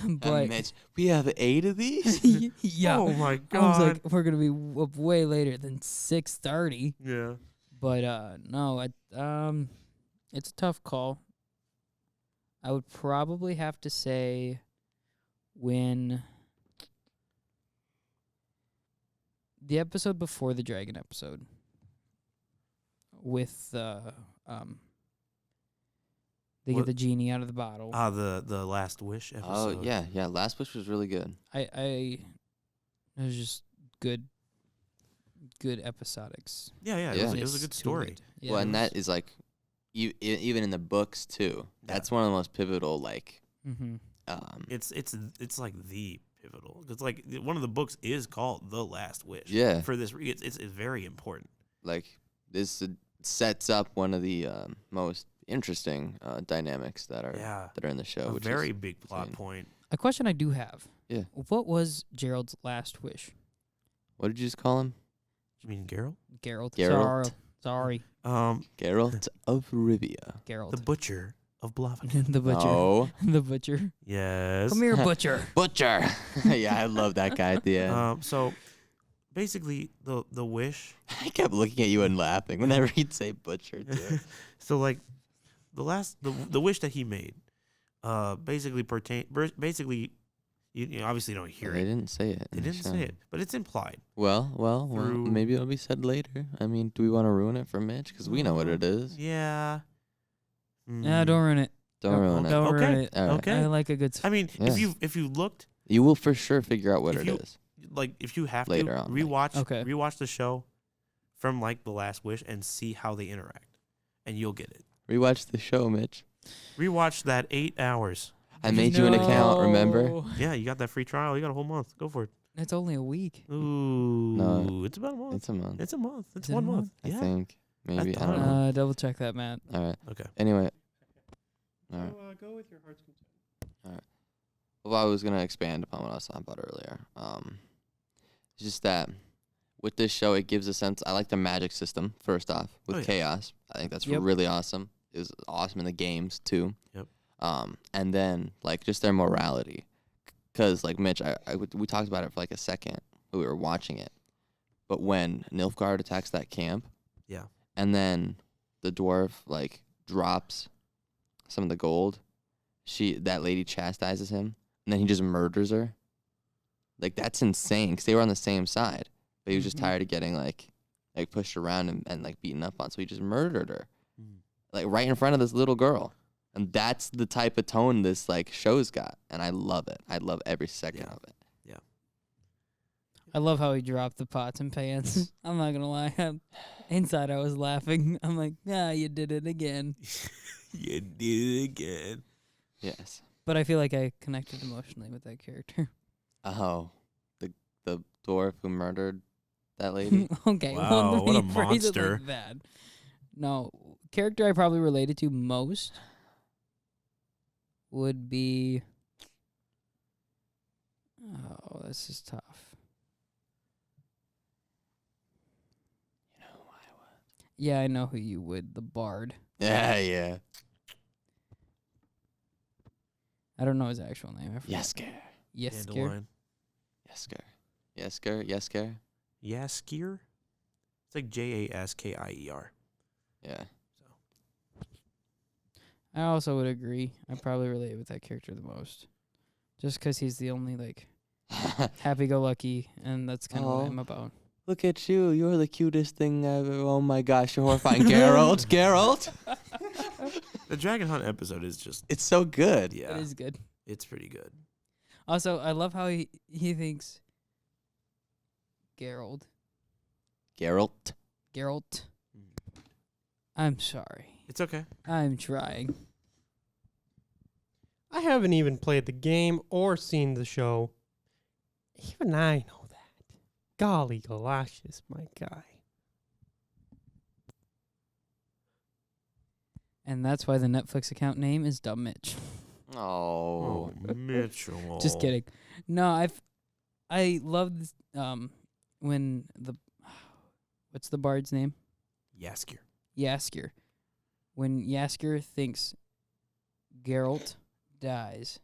[SPEAKER 2] But
[SPEAKER 1] Mitch, we have 8 of these?
[SPEAKER 2] yeah.
[SPEAKER 3] Oh my
[SPEAKER 2] I
[SPEAKER 3] god.
[SPEAKER 2] was like, we're going to be up way later than 6:30.
[SPEAKER 3] Yeah.
[SPEAKER 2] But no, it's a tough call. I would probably have to say when the episode before the dragon episode with they
[SPEAKER 3] What-
[SPEAKER 2] get the genie out of the bottle.
[SPEAKER 3] The Last Wish episode.
[SPEAKER 1] Oh, yeah. Last Wish was really good.
[SPEAKER 2] It was just good episodics.
[SPEAKER 3] Yeah.
[SPEAKER 1] Yeah.
[SPEAKER 3] It was a good
[SPEAKER 2] To
[SPEAKER 3] story.
[SPEAKER 2] it. Yeah,
[SPEAKER 1] well,
[SPEAKER 2] it
[SPEAKER 1] and
[SPEAKER 2] was-
[SPEAKER 1] that is like, even in the books too. That's one of the most pivotal, like,
[SPEAKER 2] Mhm.
[SPEAKER 3] It's like the pivotal. It's like one of the books is called The Last Wish.
[SPEAKER 1] Yeah.
[SPEAKER 3] For this, it's very important.
[SPEAKER 1] like this sets up one of the most interesting dynamics that are
[SPEAKER 3] Yeah.
[SPEAKER 1] in the show.
[SPEAKER 3] A
[SPEAKER 1] which
[SPEAKER 3] very
[SPEAKER 1] is
[SPEAKER 3] big plot
[SPEAKER 1] insane.
[SPEAKER 3] point.
[SPEAKER 2] A question I do have.
[SPEAKER 1] Yeah.
[SPEAKER 2] What was Gerald's last wish?
[SPEAKER 1] What did you just call him?
[SPEAKER 3] You mean Geralt?
[SPEAKER 2] Gerald.
[SPEAKER 1] Geralt.
[SPEAKER 2] Sorry.
[SPEAKER 1] Geralt of Rivia.
[SPEAKER 2] Gerald.
[SPEAKER 3] The Butcher of Blaviken.
[SPEAKER 2] The butcher.
[SPEAKER 1] No.
[SPEAKER 2] The butcher.
[SPEAKER 3] Yes.
[SPEAKER 2] Come here, butcher.
[SPEAKER 1] Butcher. Yeah, I love that guy at the end.
[SPEAKER 3] So basically the wish.
[SPEAKER 1] I kept looking at you and laughing whenever he'd say butcher too.
[SPEAKER 3] So like the wish that he made basically you obviously don't hear
[SPEAKER 1] They
[SPEAKER 3] it.
[SPEAKER 1] didn't say it.
[SPEAKER 3] They
[SPEAKER 1] in the
[SPEAKER 3] didn't
[SPEAKER 1] show.
[SPEAKER 3] say it, but it's implied.
[SPEAKER 1] Well,
[SPEAKER 3] Through-
[SPEAKER 1] maybe it'll be said later. I mean, do we want to ruin it for Mitch? Because we know what it is.
[SPEAKER 3] Yeah.
[SPEAKER 2] Nah, don't ruin it.
[SPEAKER 1] Don't ruin it.
[SPEAKER 2] Don't ruin
[SPEAKER 3] Okay.
[SPEAKER 2] it.
[SPEAKER 1] All right.
[SPEAKER 3] Okay.
[SPEAKER 2] I like a good.
[SPEAKER 3] I mean,
[SPEAKER 1] Yeah.
[SPEAKER 3] if you looked,
[SPEAKER 1] You will for sure figure out what
[SPEAKER 3] If
[SPEAKER 1] it
[SPEAKER 3] you-
[SPEAKER 1] is.
[SPEAKER 3] like if you have
[SPEAKER 1] Later
[SPEAKER 3] to
[SPEAKER 1] on, like-
[SPEAKER 3] rewatch the show from like The Last Wish and see how they interact, and you'll get it.
[SPEAKER 1] Rewatch the show, Mitch.
[SPEAKER 3] Rewatch that 8 hours.
[SPEAKER 1] I made you an account, remember?
[SPEAKER 2] No.
[SPEAKER 3] Yeah, you got that free trial. You got a whole month. Go for it.
[SPEAKER 2] It's only a week.
[SPEAKER 3] Ooh,
[SPEAKER 1] No.
[SPEAKER 3] it's about a month.
[SPEAKER 1] It's a month.
[SPEAKER 3] It's a month. It's
[SPEAKER 2] Is it a
[SPEAKER 3] 1 month.
[SPEAKER 2] month?
[SPEAKER 1] I
[SPEAKER 3] Yeah.
[SPEAKER 1] think. Maybe. I
[SPEAKER 3] thought
[SPEAKER 1] don't
[SPEAKER 3] it
[SPEAKER 1] know.
[SPEAKER 2] Double check that, Matt.
[SPEAKER 1] All right.
[SPEAKER 3] Okay.
[SPEAKER 1] Anyway. All right.
[SPEAKER 4] So, go with your heart's content.
[SPEAKER 1] Well, I was going to expand upon what I was talking about earlier. It's just that with this show, it gives a sense. I like the magic system, first off, with
[SPEAKER 3] Oh, yeah.
[SPEAKER 1] chaos. I think that's
[SPEAKER 2] Yep.
[SPEAKER 1] really awesome. It was awesome in the games, too.
[SPEAKER 3] Yep.
[SPEAKER 1] And then, like, just their morality. Because, like, Mitch, we talked about it for, like, a second when we were watching it. But when Nilfgaard attacks that camp,
[SPEAKER 3] Yeah.
[SPEAKER 1] and then the dwarf, like, drops some of the gold, that lady chastises him, and then he just murders her. Like, that's insane, because they were on the same side. But he was just
[SPEAKER 2] Mhm.
[SPEAKER 1] tired of getting, like pushed around and, like, beaten up on, so he just murdered her. Like, right in front of this little girl. And that's the type of tone this, like, show's got. And I love it. I love every second
[SPEAKER 3] Yeah.
[SPEAKER 1] of it.
[SPEAKER 2] I love how he dropped the pots and pans. I'm not gonna lie. Inside, I was laughing. I'm like, you did it again.
[SPEAKER 3] You did it again.
[SPEAKER 1] Yes.
[SPEAKER 2] But I feel like I connected emotionally with that character.
[SPEAKER 1] Oh. The dwarf who murdered that lady?
[SPEAKER 2] Okay,
[SPEAKER 3] Wow,
[SPEAKER 2] well,
[SPEAKER 3] what a
[SPEAKER 2] let me phrase it
[SPEAKER 3] monster.
[SPEAKER 2] like that. No, character I probably related to most would be. Oh, this is tough.
[SPEAKER 1] You know who I was.
[SPEAKER 2] Yeah, I know who you would. The bard.
[SPEAKER 1] Yeah.
[SPEAKER 2] I don't know his actual name. I forgot.
[SPEAKER 1] Yesker.
[SPEAKER 2] Yes,
[SPEAKER 3] Dandelion.
[SPEAKER 1] Yesker.
[SPEAKER 3] Yaskier? It's like Jaskier.
[SPEAKER 1] Yeah.
[SPEAKER 2] I also would agree. I probably relate with that character the most, just 'cause he's the only like happy-go-lucky, and that's kind of what
[SPEAKER 1] Oh.
[SPEAKER 2] I'm about.
[SPEAKER 1] Look at you. You're the cutest thing ever. Oh my gosh, you're horrifying. Geralt, Geralt.
[SPEAKER 3] The Dragon Hunt episode is just
[SPEAKER 1] It's so good.
[SPEAKER 3] yeah,
[SPEAKER 2] That is good.
[SPEAKER 3] it's pretty good.
[SPEAKER 2] Also, I love how he thinks Geralt.
[SPEAKER 1] Geralt.
[SPEAKER 2] Geralt.
[SPEAKER 3] Mm.
[SPEAKER 2] I'm sorry.
[SPEAKER 3] It's okay.
[SPEAKER 2] I'm trying.
[SPEAKER 4] I haven't even played the game or seen the show. Even I know that. Golly galoshes, my guy.
[SPEAKER 2] And that's why the Netflix account name is Dumb Mitch.
[SPEAKER 1] Oh.
[SPEAKER 3] Mitchell.
[SPEAKER 2] Just kidding. No, I love this, when the what's the bard's name?
[SPEAKER 3] Yaskier.
[SPEAKER 2] Yaskier. When Yaskier thinks Geralt dies,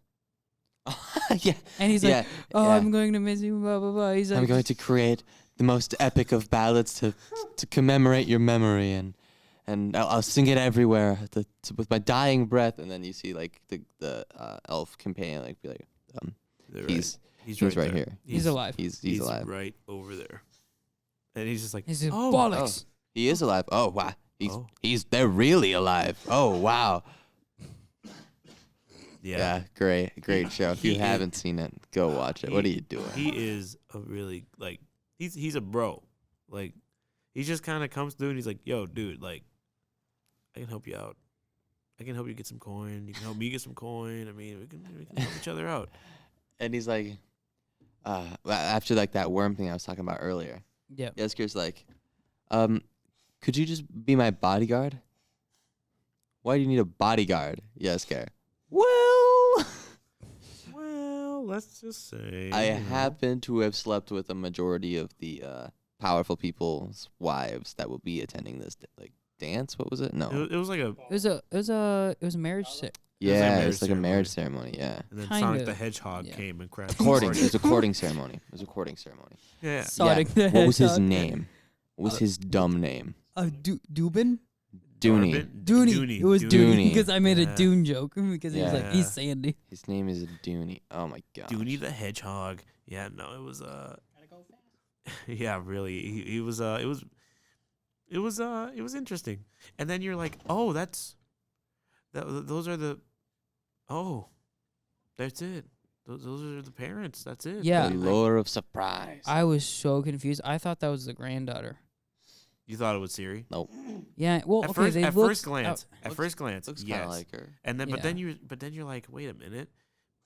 [SPEAKER 1] Yeah.
[SPEAKER 2] and he's
[SPEAKER 1] Yeah.
[SPEAKER 2] like, "Oh,
[SPEAKER 1] yeah.
[SPEAKER 2] I'm going to miss you." Blah blah blah. He's like,
[SPEAKER 1] I'm going to create the most epic of ballads to commemorate your memory, and I'll sing it everywhere with my dying breath. And then you see like the elf companion like be like,
[SPEAKER 3] They're
[SPEAKER 1] he's
[SPEAKER 3] right
[SPEAKER 1] right
[SPEAKER 3] there.
[SPEAKER 1] here.
[SPEAKER 2] He's alive.
[SPEAKER 1] He's
[SPEAKER 3] He's
[SPEAKER 1] alive.
[SPEAKER 3] right over there. And he's just like,
[SPEAKER 2] He's like,
[SPEAKER 3] oh,
[SPEAKER 2] bollocks.
[SPEAKER 1] He is alive. Oh wow.
[SPEAKER 3] Oh.
[SPEAKER 1] They're really alive. Oh wow.
[SPEAKER 3] yeah.
[SPEAKER 1] Great show. If you
[SPEAKER 3] He
[SPEAKER 1] haven't seen it, go watch it. What are you doing?
[SPEAKER 3] He is a really like he's a bro. Like he just kind of comes through and he's like, "Yo, dude, like I can help you out. I can help you get some coin. You can help me get some coin. I mean, we can help each other out."
[SPEAKER 1] And he's like, after like that worm thing I was talking about earlier,
[SPEAKER 2] Yep.
[SPEAKER 1] Yeskir's like, could you just be my bodyguard? Why do you need a bodyguard, Yeskir? Well,
[SPEAKER 3] Well, let's just say
[SPEAKER 1] I
[SPEAKER 3] you know.
[SPEAKER 1] happen to have slept with a majority of the powerful people's wives that will be attending this like dance. What was it? No.
[SPEAKER 3] It was like a
[SPEAKER 2] It was a marriage
[SPEAKER 1] Yeah,
[SPEAKER 3] marriage
[SPEAKER 1] it's like a marriage ceremony. Yeah.
[SPEAKER 3] and then
[SPEAKER 2] Kinda,
[SPEAKER 3] Sonic the Hedgehog
[SPEAKER 2] yeah.
[SPEAKER 3] came and crashed.
[SPEAKER 1] Courting.
[SPEAKER 3] the
[SPEAKER 1] It was a
[SPEAKER 3] party.
[SPEAKER 1] courting ceremony. It was a courting ceremony.
[SPEAKER 3] Yeah.
[SPEAKER 2] Sonic the
[SPEAKER 1] What was his
[SPEAKER 2] Hedgehog.
[SPEAKER 1] name? What was his dumb name?
[SPEAKER 2] Dubin?
[SPEAKER 1] Dooney.
[SPEAKER 3] Darbin-
[SPEAKER 2] Dooney. It was
[SPEAKER 1] Dooney.
[SPEAKER 2] Dooney because I made a
[SPEAKER 3] Yeah.
[SPEAKER 2] Dune joke because he was like,
[SPEAKER 3] Yeah.
[SPEAKER 2] he's Sandy.
[SPEAKER 1] His name is Dooney. Oh my god.
[SPEAKER 3] Dooney the Hedgehog. Yeah, no, it was yeah, really. He was it was interesting. And then you're like, "Oh, those are the that's it. Those are the parents. That's it."
[SPEAKER 2] Yeah.
[SPEAKER 1] The lure of surprise.
[SPEAKER 2] I was so confused. I thought that was the granddaughter.
[SPEAKER 3] You thought it was Siri?
[SPEAKER 2] Yeah, well,
[SPEAKER 3] At
[SPEAKER 2] okay,
[SPEAKER 3] first,
[SPEAKER 2] they
[SPEAKER 3] at
[SPEAKER 2] looked
[SPEAKER 3] first glance,
[SPEAKER 1] Looks kind
[SPEAKER 3] yes.
[SPEAKER 1] of like her.
[SPEAKER 3] And then,
[SPEAKER 2] Yeah.
[SPEAKER 3] but then you're like, wait a minute,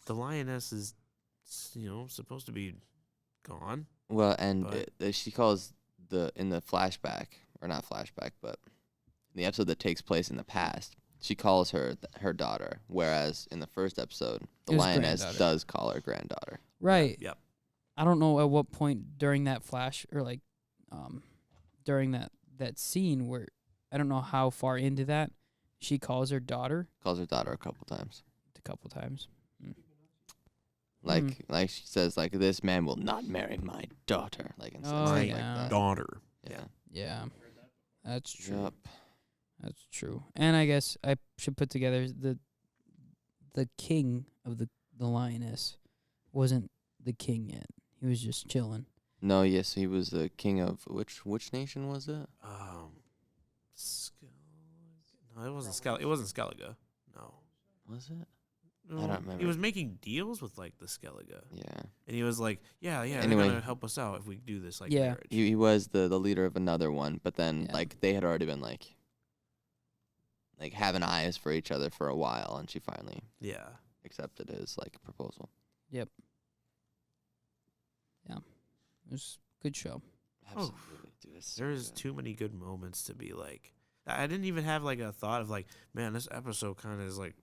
[SPEAKER 3] the lioness is, supposed to be gone.
[SPEAKER 1] Well, and
[SPEAKER 3] But-
[SPEAKER 1] she calls in the flashback, or not flashback, but in the episode that takes place in the past, she calls her her daughter, whereas in the first episode, the
[SPEAKER 2] It was
[SPEAKER 1] lioness
[SPEAKER 2] granddaughter.
[SPEAKER 1] does call her granddaughter.
[SPEAKER 2] right.
[SPEAKER 3] Yep.
[SPEAKER 2] I don't know at what point during that flash or like, during that scene where I don't know how far into that she calls her daughter
[SPEAKER 1] Calls her daughter a couple times.
[SPEAKER 2] a couple times.
[SPEAKER 1] Like she says, like, this man will not marry my daughter. Like, and
[SPEAKER 2] Oh,
[SPEAKER 1] something
[SPEAKER 2] yeah.
[SPEAKER 1] like that.
[SPEAKER 3] Daughter.
[SPEAKER 1] Yeah.
[SPEAKER 2] Yeah, that's true.
[SPEAKER 1] Yup.
[SPEAKER 2] That's true. And I guess I should put together the king of the lioness wasn't the king yet. He was just chilling.
[SPEAKER 1] No, yes, he was the king of which nation was it?
[SPEAKER 3] No, it wasn't It wasn't Skellige. No.
[SPEAKER 1] Was it?
[SPEAKER 3] No,
[SPEAKER 1] don't remember.
[SPEAKER 3] He was making deals with like the Skellige,
[SPEAKER 1] Yeah.
[SPEAKER 3] and he was like, "Yeah,
[SPEAKER 1] Anyway.
[SPEAKER 3] they're gonna help us out if we do this like
[SPEAKER 2] Yeah.
[SPEAKER 3] marriage."
[SPEAKER 1] He was the leader of another one, but then
[SPEAKER 2] Yeah.
[SPEAKER 1] like they had already been like having eyes for each other for a while, and she finally
[SPEAKER 3] Yeah.
[SPEAKER 1] accepted his like proposal.
[SPEAKER 2] It was a good show.
[SPEAKER 1] Absolutely, dude. It's so
[SPEAKER 3] There's
[SPEAKER 1] good.
[SPEAKER 3] too many good moments to be like. I didn't even have like a thought of like, man, this episode kind of is like,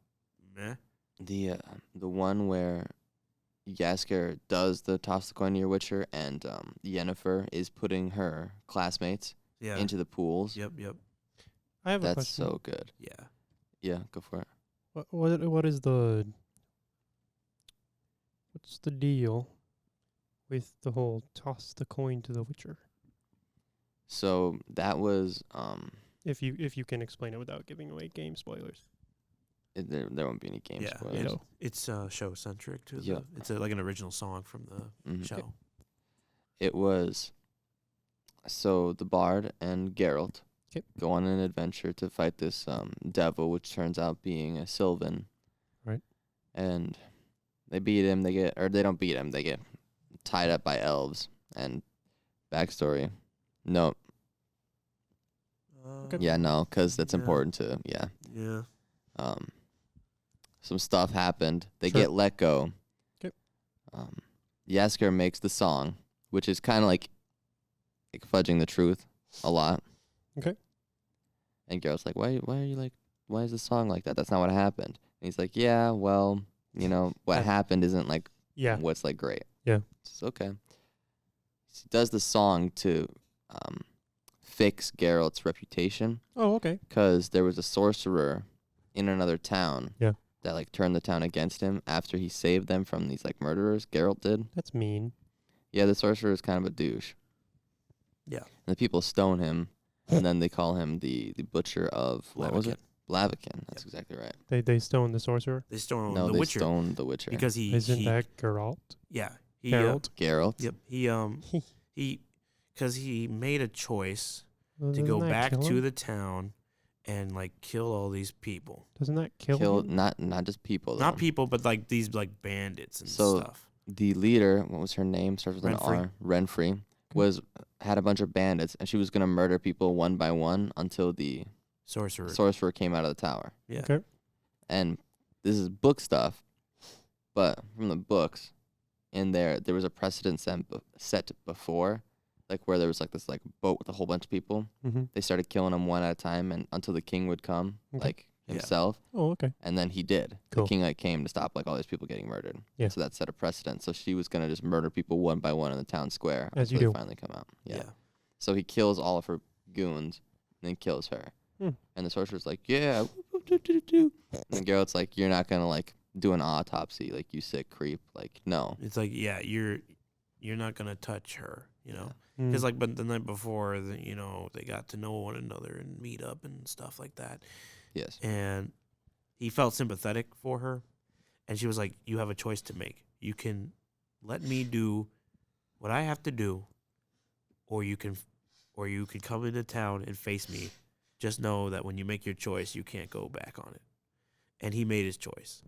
[SPEAKER 3] meh.
[SPEAKER 1] The one where Yasker does the toss the coin to your Witcher, and Yennefer is putting her classmates
[SPEAKER 3] Yeah.
[SPEAKER 1] into the pools.
[SPEAKER 3] Yep.
[SPEAKER 4] I have a
[SPEAKER 1] That's
[SPEAKER 4] question.
[SPEAKER 1] so good.
[SPEAKER 3] Yeah.
[SPEAKER 1] Yeah, go for it.
[SPEAKER 4] What's the deal with the whole toss the coin to the Witcher?
[SPEAKER 1] So that was
[SPEAKER 4] If you can explain it without giving away game spoilers.
[SPEAKER 1] There won't be any game
[SPEAKER 3] Yeah,
[SPEAKER 1] spoilers.
[SPEAKER 4] No.
[SPEAKER 3] it's show centric to
[SPEAKER 1] Yep.
[SPEAKER 3] it's like an original song from the
[SPEAKER 1] Mhm.
[SPEAKER 3] show.
[SPEAKER 1] It was so the Bard and Geralt
[SPEAKER 4] 'Kay.
[SPEAKER 1] go on an adventure to fight this devil, which turns out being a Sylvan.
[SPEAKER 4] Right.
[SPEAKER 1] And they beat him. They don't beat him. They get tied up by elves. And backstory, no, yeah, no, because that's
[SPEAKER 3] Yeah.
[SPEAKER 1] important to
[SPEAKER 3] Yeah.
[SPEAKER 1] Some stuff happened. They
[SPEAKER 4] Sure.
[SPEAKER 1] get let go.
[SPEAKER 4] 'Kay.
[SPEAKER 1] Yasker makes the song, which is kind of like fudging the truth a lot.
[SPEAKER 4] Okay.
[SPEAKER 1] And Geralt's like, why are you like, why is the song like that? That's not what happened. And he's like, yeah, well, what
[SPEAKER 4] That-
[SPEAKER 1] happened isn't like
[SPEAKER 4] Yeah.
[SPEAKER 1] what's like great.
[SPEAKER 4] Yeah.
[SPEAKER 1] It's okay. He does the song to fix Geralt's reputation
[SPEAKER 4] Oh, okay.
[SPEAKER 1] because there was a sorcerer in another town.
[SPEAKER 4] Yeah.
[SPEAKER 1] That like turned the town against him after he saved them from these like murderers. Geralt did.
[SPEAKER 4] That's mean.
[SPEAKER 1] Yeah, the sorcerer is kind of a douche.
[SPEAKER 3] Yeah.
[SPEAKER 1] And the people stone him, and then they call him the butcher of what was it? Blaviken. That's exactly right.
[SPEAKER 4] They stoned the sorcerer.
[SPEAKER 3] They stone
[SPEAKER 1] No,
[SPEAKER 3] the
[SPEAKER 1] they
[SPEAKER 3] Witcher
[SPEAKER 1] stoned the Witcher.
[SPEAKER 3] because
[SPEAKER 4] Isn't
[SPEAKER 3] he
[SPEAKER 4] that Geralt?
[SPEAKER 3] yeah he
[SPEAKER 4] Geralt?
[SPEAKER 1] Geralt.
[SPEAKER 3] yep he because he made a choice to
[SPEAKER 4] Doesn't
[SPEAKER 3] go
[SPEAKER 4] that
[SPEAKER 3] back
[SPEAKER 4] kill
[SPEAKER 3] to
[SPEAKER 4] him?
[SPEAKER 3] the town and like kill all these people.
[SPEAKER 4] Doesn't that kill
[SPEAKER 1] Killed
[SPEAKER 4] him?
[SPEAKER 1] not just people.
[SPEAKER 3] Not
[SPEAKER 1] though.
[SPEAKER 3] people, but like these like bandits and
[SPEAKER 1] So-
[SPEAKER 3] stuff.
[SPEAKER 1] The leader, what was her name? Starts with an
[SPEAKER 3] Renfrey.
[SPEAKER 1] R. Renfrey had a bunch of bandits, and she was gonna murder people one by one until the
[SPEAKER 3] Sorcerer.
[SPEAKER 1] sorcerer came out of the tower.
[SPEAKER 3] Yeah.
[SPEAKER 4] Okay.
[SPEAKER 1] And this is book stuff, but from the books, in there was a precedent set before, like where there was like this like boat with a whole bunch of people.
[SPEAKER 4] Mm-hmm.
[SPEAKER 1] They started killing them one at a time, and until the king would come,
[SPEAKER 4] Okay.
[SPEAKER 1] like
[SPEAKER 3] Yeah.
[SPEAKER 1] himself,
[SPEAKER 4] Oh, okay.
[SPEAKER 1] and then he did.
[SPEAKER 4] Cool.
[SPEAKER 1] The king like came to stop like all these people getting murdered.
[SPEAKER 4] Yeah.
[SPEAKER 1] So that set a precedent. So she was gonna just murder people one by one in the town square
[SPEAKER 4] As you
[SPEAKER 1] until
[SPEAKER 4] do.
[SPEAKER 1] they finally come out.
[SPEAKER 3] Yeah.
[SPEAKER 1] Yeah. So he kills all of her goons, and then kills her.
[SPEAKER 4] Hmm.
[SPEAKER 1] And the sorcerer's like, yeah. And then Geralt's like, you're not gonna like do an autopsy, like you sick creep. Like no.
[SPEAKER 3] It's like you're not gonna touch her,
[SPEAKER 1] Yeah.
[SPEAKER 3] Because like, but the night before, they got to know one another and meet up and stuff like that.
[SPEAKER 1] Yes.
[SPEAKER 3] And he felt sympathetic for her, and she was like, "You have a choice to make. You can let me do what I have to do, or you can come into town and face me. Just know that when you make your choice, you can't go back on it." And he made his choice.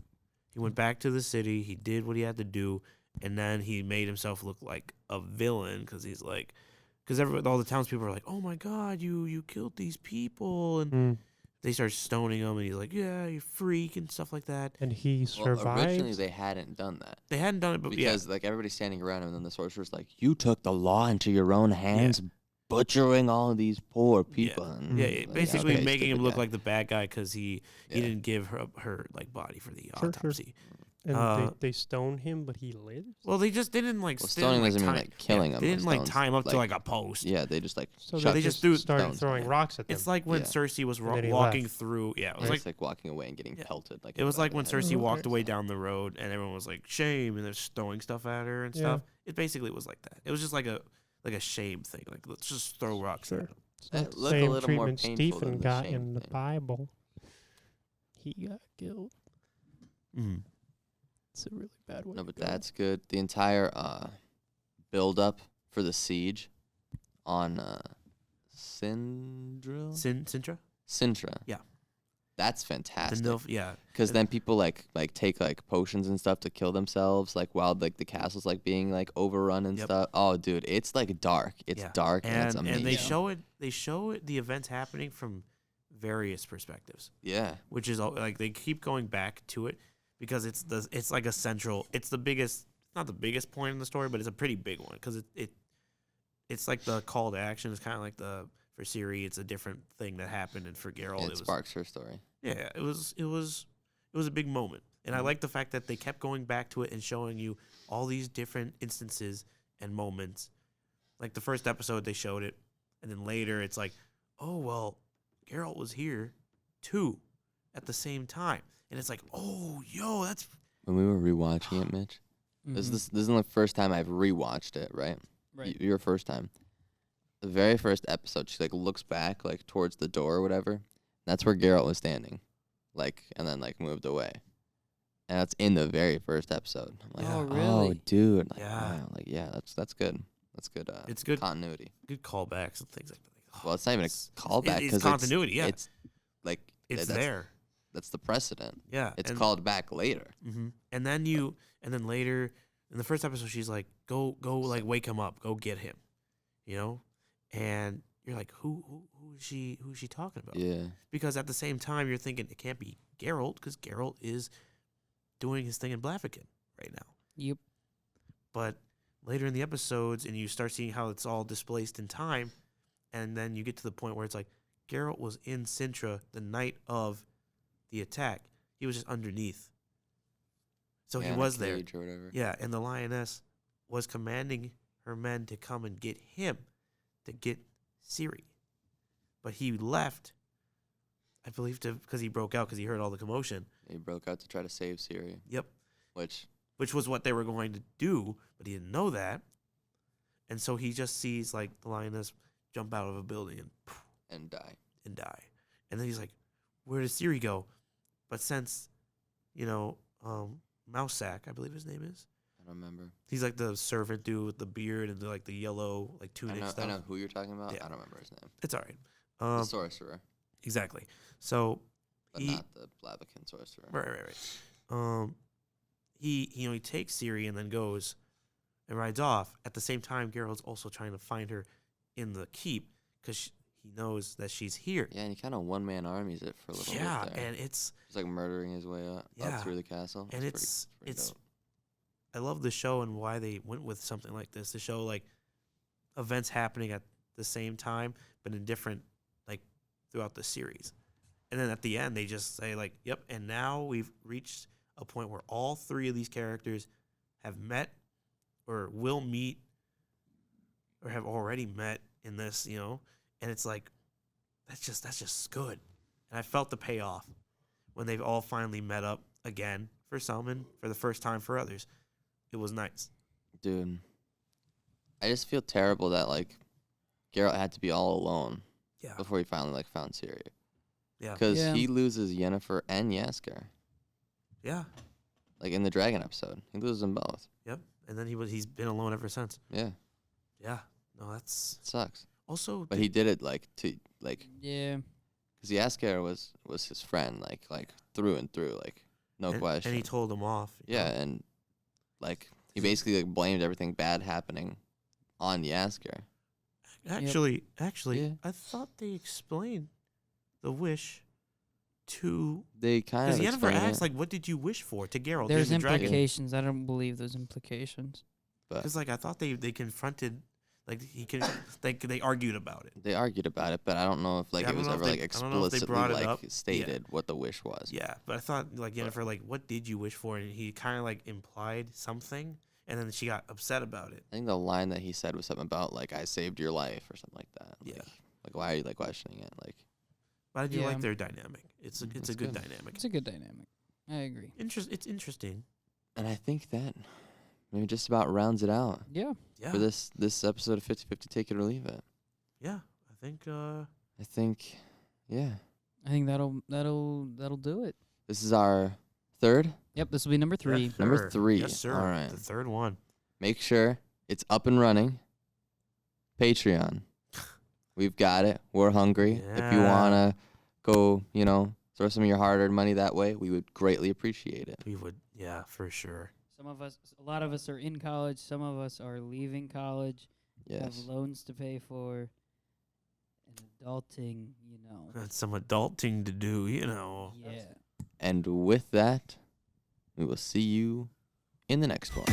[SPEAKER 3] He went back to the city. He did what he had to do, and then he made himself look like a villain because he's like, all the townspeople are like, "Oh my God, you killed these people," and
[SPEAKER 4] Mm.
[SPEAKER 3] they start stoning him, and he's like, "Yeah, you freak," and stuff like that.
[SPEAKER 4] And he
[SPEAKER 1] Well, originally
[SPEAKER 4] survives.
[SPEAKER 1] they hadn't done that.
[SPEAKER 3] They hadn't done it, but
[SPEAKER 1] Because like everybody's standing around him, and then the sorcerer's like, "You took the law into your own hands, butchering all of these poor people." And,
[SPEAKER 3] yeah,
[SPEAKER 1] like,
[SPEAKER 3] basically
[SPEAKER 1] okay,
[SPEAKER 3] making him
[SPEAKER 1] stupid
[SPEAKER 3] look
[SPEAKER 1] guy.
[SPEAKER 3] like the bad guy because he
[SPEAKER 1] Yeah.
[SPEAKER 3] didn't give her like body for the
[SPEAKER 4] Sure.
[SPEAKER 3] autopsy.
[SPEAKER 4] And they stone him, but he lives.
[SPEAKER 3] Well, they didn't like
[SPEAKER 1] Well,
[SPEAKER 3] they
[SPEAKER 1] stoning
[SPEAKER 3] didn't,
[SPEAKER 1] doesn't mean
[SPEAKER 3] tie-
[SPEAKER 1] like killing him.
[SPEAKER 3] They
[SPEAKER 1] with
[SPEAKER 3] didn't like
[SPEAKER 1] stones.
[SPEAKER 3] tie him up to like a post.
[SPEAKER 1] Yeah, they just like
[SPEAKER 4] So
[SPEAKER 1] shot
[SPEAKER 3] they just threw
[SPEAKER 4] started
[SPEAKER 1] stones
[SPEAKER 4] throwing
[SPEAKER 1] at him.
[SPEAKER 4] rocks at them.
[SPEAKER 3] It's like when
[SPEAKER 1] Yeah.
[SPEAKER 3] Cersei was
[SPEAKER 4] And then he
[SPEAKER 3] walking
[SPEAKER 4] left.
[SPEAKER 3] through. Yeah, it was
[SPEAKER 1] It's
[SPEAKER 3] like
[SPEAKER 1] like walking away and getting
[SPEAKER 3] Yeah.
[SPEAKER 1] pelted. Like
[SPEAKER 3] it was like when
[SPEAKER 1] Cersei
[SPEAKER 3] Cersei
[SPEAKER 4] Okay.
[SPEAKER 3] walked away down the road and everyone was like shame and they're throwing stuff at her and
[SPEAKER 4] Yeah.
[SPEAKER 3] stuff. It basically was like that. It was just like a shame thing. Like let's just throw rocks
[SPEAKER 4] Sure.
[SPEAKER 3] at him.
[SPEAKER 4] It's
[SPEAKER 1] That
[SPEAKER 4] not the
[SPEAKER 1] looked a
[SPEAKER 4] same
[SPEAKER 1] little more
[SPEAKER 4] treatment
[SPEAKER 1] painful
[SPEAKER 4] Stephen
[SPEAKER 1] than the
[SPEAKER 4] got
[SPEAKER 1] shame
[SPEAKER 4] in the
[SPEAKER 1] thing.
[SPEAKER 4] Bible. He got killed.
[SPEAKER 3] Mm.
[SPEAKER 4] It's a really bad way.
[SPEAKER 1] No, but
[SPEAKER 4] to go.
[SPEAKER 1] that's good. The entire build up for the siege on Sindril?
[SPEAKER 3] Sintra?
[SPEAKER 1] Sintra.
[SPEAKER 3] Yeah.
[SPEAKER 1] That's
[SPEAKER 3] The
[SPEAKER 1] fantastic.
[SPEAKER 3] Nilf, yeah.
[SPEAKER 1] Because then people like take like potions and stuff to kill themselves, like while like the castle's like being like overrun and
[SPEAKER 3] Yep.
[SPEAKER 1] stuff. Oh, dude, it's like dark. It's
[SPEAKER 3] Yeah.
[SPEAKER 1] dark and it's amazing.
[SPEAKER 3] And they show it the events happening from various perspectives,
[SPEAKER 1] Yeah.
[SPEAKER 3] which is like they keep going back to it because it's like a central. It's the biggest, not the biggest point in the story, but it's a pretty big one because it's like the call to action is kind of like for Ciri, it's a different thing that happened, and for Geralt,
[SPEAKER 1] It sparks her story.
[SPEAKER 3] yeah, it was a big moment, and I like the fact that they kept going back to it and showing you all these different instances and moments. Like the first episode, they showed it, and then later it's like, oh well, Geralt was here too at the same time, and it's like, oh yo, that's
[SPEAKER 1] When we were rewatching it, Mitch, this isn't the first time I've rewatched it, right?
[SPEAKER 2] Right.
[SPEAKER 1] Your first time. The very first episode, she like looks back like towards the door or whatever. That's where Geralt was standing. like, and then like moved away. And that's in the very first episode. I'm like,
[SPEAKER 3] Yeah.
[SPEAKER 2] Oh,
[SPEAKER 1] oh,
[SPEAKER 2] really?
[SPEAKER 1] dude. Like,
[SPEAKER 3] Yeah.
[SPEAKER 1] wow. Like, yeah, that's good. That's good.
[SPEAKER 3] It's good.
[SPEAKER 1] Continuity.
[SPEAKER 3] Good callbacks and things like that.
[SPEAKER 1] Well, it's not even a callback
[SPEAKER 3] It's
[SPEAKER 1] because
[SPEAKER 3] continuity. Yeah,
[SPEAKER 1] it's like
[SPEAKER 3] it's
[SPEAKER 1] that's,
[SPEAKER 3] there.
[SPEAKER 1] That's the precedent.
[SPEAKER 3] Yeah,
[SPEAKER 1] It's
[SPEAKER 3] and,
[SPEAKER 1] called back later.
[SPEAKER 3] and then later in the first episode, she's like, "Go, like wake him up, go get him," you know, and you're like, "Who is she? Who's she talking about?"
[SPEAKER 1] Yeah.
[SPEAKER 3] Because at the same time, you're thinking it can't be Geralt because Geralt is doing his thing in Blaviken right now.
[SPEAKER 2] Yep.
[SPEAKER 3] But later in the episodes, and you start seeing how it's all displaced in time, and then you get to the point where it's like Geralt was in Sintra the night of the attack. He was just underneath. So
[SPEAKER 1] Yeah,
[SPEAKER 3] he
[SPEAKER 1] in a
[SPEAKER 3] was there.
[SPEAKER 1] cage or whatever.
[SPEAKER 3] Yeah, and the lioness was commanding her men to come and get him, to get Ciri. But he left, I believe, because he broke out because he heard all the commotion.
[SPEAKER 1] He broke out to try to save Ciri.
[SPEAKER 3] Yep.
[SPEAKER 1] Which
[SPEAKER 3] Was what they were going to do, but he didn't know that. And so he just sees like the lioness jump out of a building
[SPEAKER 1] and die.
[SPEAKER 3] and die. And then he's like, where does Ciri go? But since, Mousesack, I believe his name is.
[SPEAKER 1] I don't remember.
[SPEAKER 3] He's like the servant dude with the beard and the yellow like tunic stuff.
[SPEAKER 1] I know who you're talking about.
[SPEAKER 3] Yeah.
[SPEAKER 1] I don't remember his name.
[SPEAKER 3] It's all right.
[SPEAKER 1] The sorcerer,
[SPEAKER 3] Exactly. So
[SPEAKER 1] but
[SPEAKER 3] he,
[SPEAKER 1] not the Blaviken sorcerer.
[SPEAKER 3] right. He takes Ciri and then goes and rides off. At the same time, Geralt's also trying to find her in the keep because he knows that she's here.
[SPEAKER 1] Yeah, and he kind of one-man armies it for a little bit there.
[SPEAKER 3] And it's
[SPEAKER 1] He's like murdering his way up through the castle.
[SPEAKER 3] and
[SPEAKER 1] It's pretty dope.
[SPEAKER 3] I love the show and why they went with something like this. The show like events happening at the same time, but in different like throughout the series. And then at the end, they just say like, "Yep." And now we've reached a point where all three of these characters have met, or will meet, or have already met in this. And it's like that's just good. And I felt the payoff when they've all finally met up again for some and for the first time for others. It was nice.
[SPEAKER 1] Dude, I just feel terrible that like Geralt had to be all alone
[SPEAKER 3] Yeah.
[SPEAKER 1] before he finally like found Ciri.
[SPEAKER 3] Yeah.
[SPEAKER 1] Because
[SPEAKER 2] Yeah.
[SPEAKER 1] he loses Yennefer and Jaskier.
[SPEAKER 3] Yeah.
[SPEAKER 1] Like in the dragon episode, he loses them both.
[SPEAKER 3] Yep. And then he's been alone ever since.
[SPEAKER 1] Yeah,
[SPEAKER 3] Yeah. No, that's
[SPEAKER 1] it sucks.
[SPEAKER 3] also.
[SPEAKER 1] But he did it like to like
[SPEAKER 2] Yeah.
[SPEAKER 1] because Jaskier was his friend like through and through, like no question.
[SPEAKER 3] And he told him off.
[SPEAKER 1] Yeah, and like he basically like blamed everything bad happening on Jaskier.
[SPEAKER 3] Actually,
[SPEAKER 1] Yeah.
[SPEAKER 3] I thought they explained the wish to.
[SPEAKER 1] They kind
[SPEAKER 3] Because
[SPEAKER 1] of
[SPEAKER 3] Yennefer
[SPEAKER 1] explain
[SPEAKER 3] asked,
[SPEAKER 1] it,
[SPEAKER 3] like, what did you wish for to Geralt?
[SPEAKER 2] There's
[SPEAKER 3] the dragon?
[SPEAKER 2] implications. I don't believe those implications.
[SPEAKER 1] but
[SPEAKER 3] Because, like, I thought they confronted, like, they argued about it.
[SPEAKER 1] they argued about it. But I don't know if like
[SPEAKER 3] Yeah, I
[SPEAKER 1] it was
[SPEAKER 3] don't know
[SPEAKER 1] ever
[SPEAKER 3] if
[SPEAKER 1] like
[SPEAKER 3] they- I don't know if they
[SPEAKER 1] explicitly
[SPEAKER 3] brought it
[SPEAKER 1] like
[SPEAKER 3] up.
[SPEAKER 1] stated what the wish was.
[SPEAKER 3] Yeah, but I thought, like, Yennefer, like, what did you wish for? And he kind of, like, implied something, and then she got upset about it.
[SPEAKER 1] I think the line that he said was something about like I saved your life or something like that.
[SPEAKER 3] Yeah.
[SPEAKER 1] Like why are you like questioning it? Like
[SPEAKER 3] But I do
[SPEAKER 2] Yeah.
[SPEAKER 3] like their dynamic. It's a
[SPEAKER 1] That's
[SPEAKER 3] good
[SPEAKER 1] good.
[SPEAKER 3] dynamic.
[SPEAKER 2] It's a good dynamic. I agree.
[SPEAKER 3] It's interesting.
[SPEAKER 1] and I think that maybe just about rounds it out
[SPEAKER 2] Yeah.
[SPEAKER 3] Yeah.
[SPEAKER 1] for this episode of 50-50 Take It or Leave It.
[SPEAKER 3] Yeah. I think.
[SPEAKER 1] I think yeah.
[SPEAKER 2] I think that'll do it.
[SPEAKER 1] This is our third.
[SPEAKER 2] Yep. This will be number 3.
[SPEAKER 3] Yes,
[SPEAKER 1] Number
[SPEAKER 3] sir.
[SPEAKER 1] 3.
[SPEAKER 3] Yes, sir.
[SPEAKER 1] All right.
[SPEAKER 3] The third one.
[SPEAKER 1] Make sure it's up and running. Patreon. We've got it. We're hungry. If you
[SPEAKER 3] Yeah.
[SPEAKER 1] want to go, throw some of your hard-earned money that way, we would greatly appreciate it.
[SPEAKER 3] We would. Yeah, for sure.
[SPEAKER 2] A lot of us are in college. Some of us are leaving college. Have
[SPEAKER 1] Yes.
[SPEAKER 2] loans to pay for. And adulting,
[SPEAKER 3] That's some adulting to do,
[SPEAKER 2] Yeah.
[SPEAKER 1] And with that, we will see you in the next one.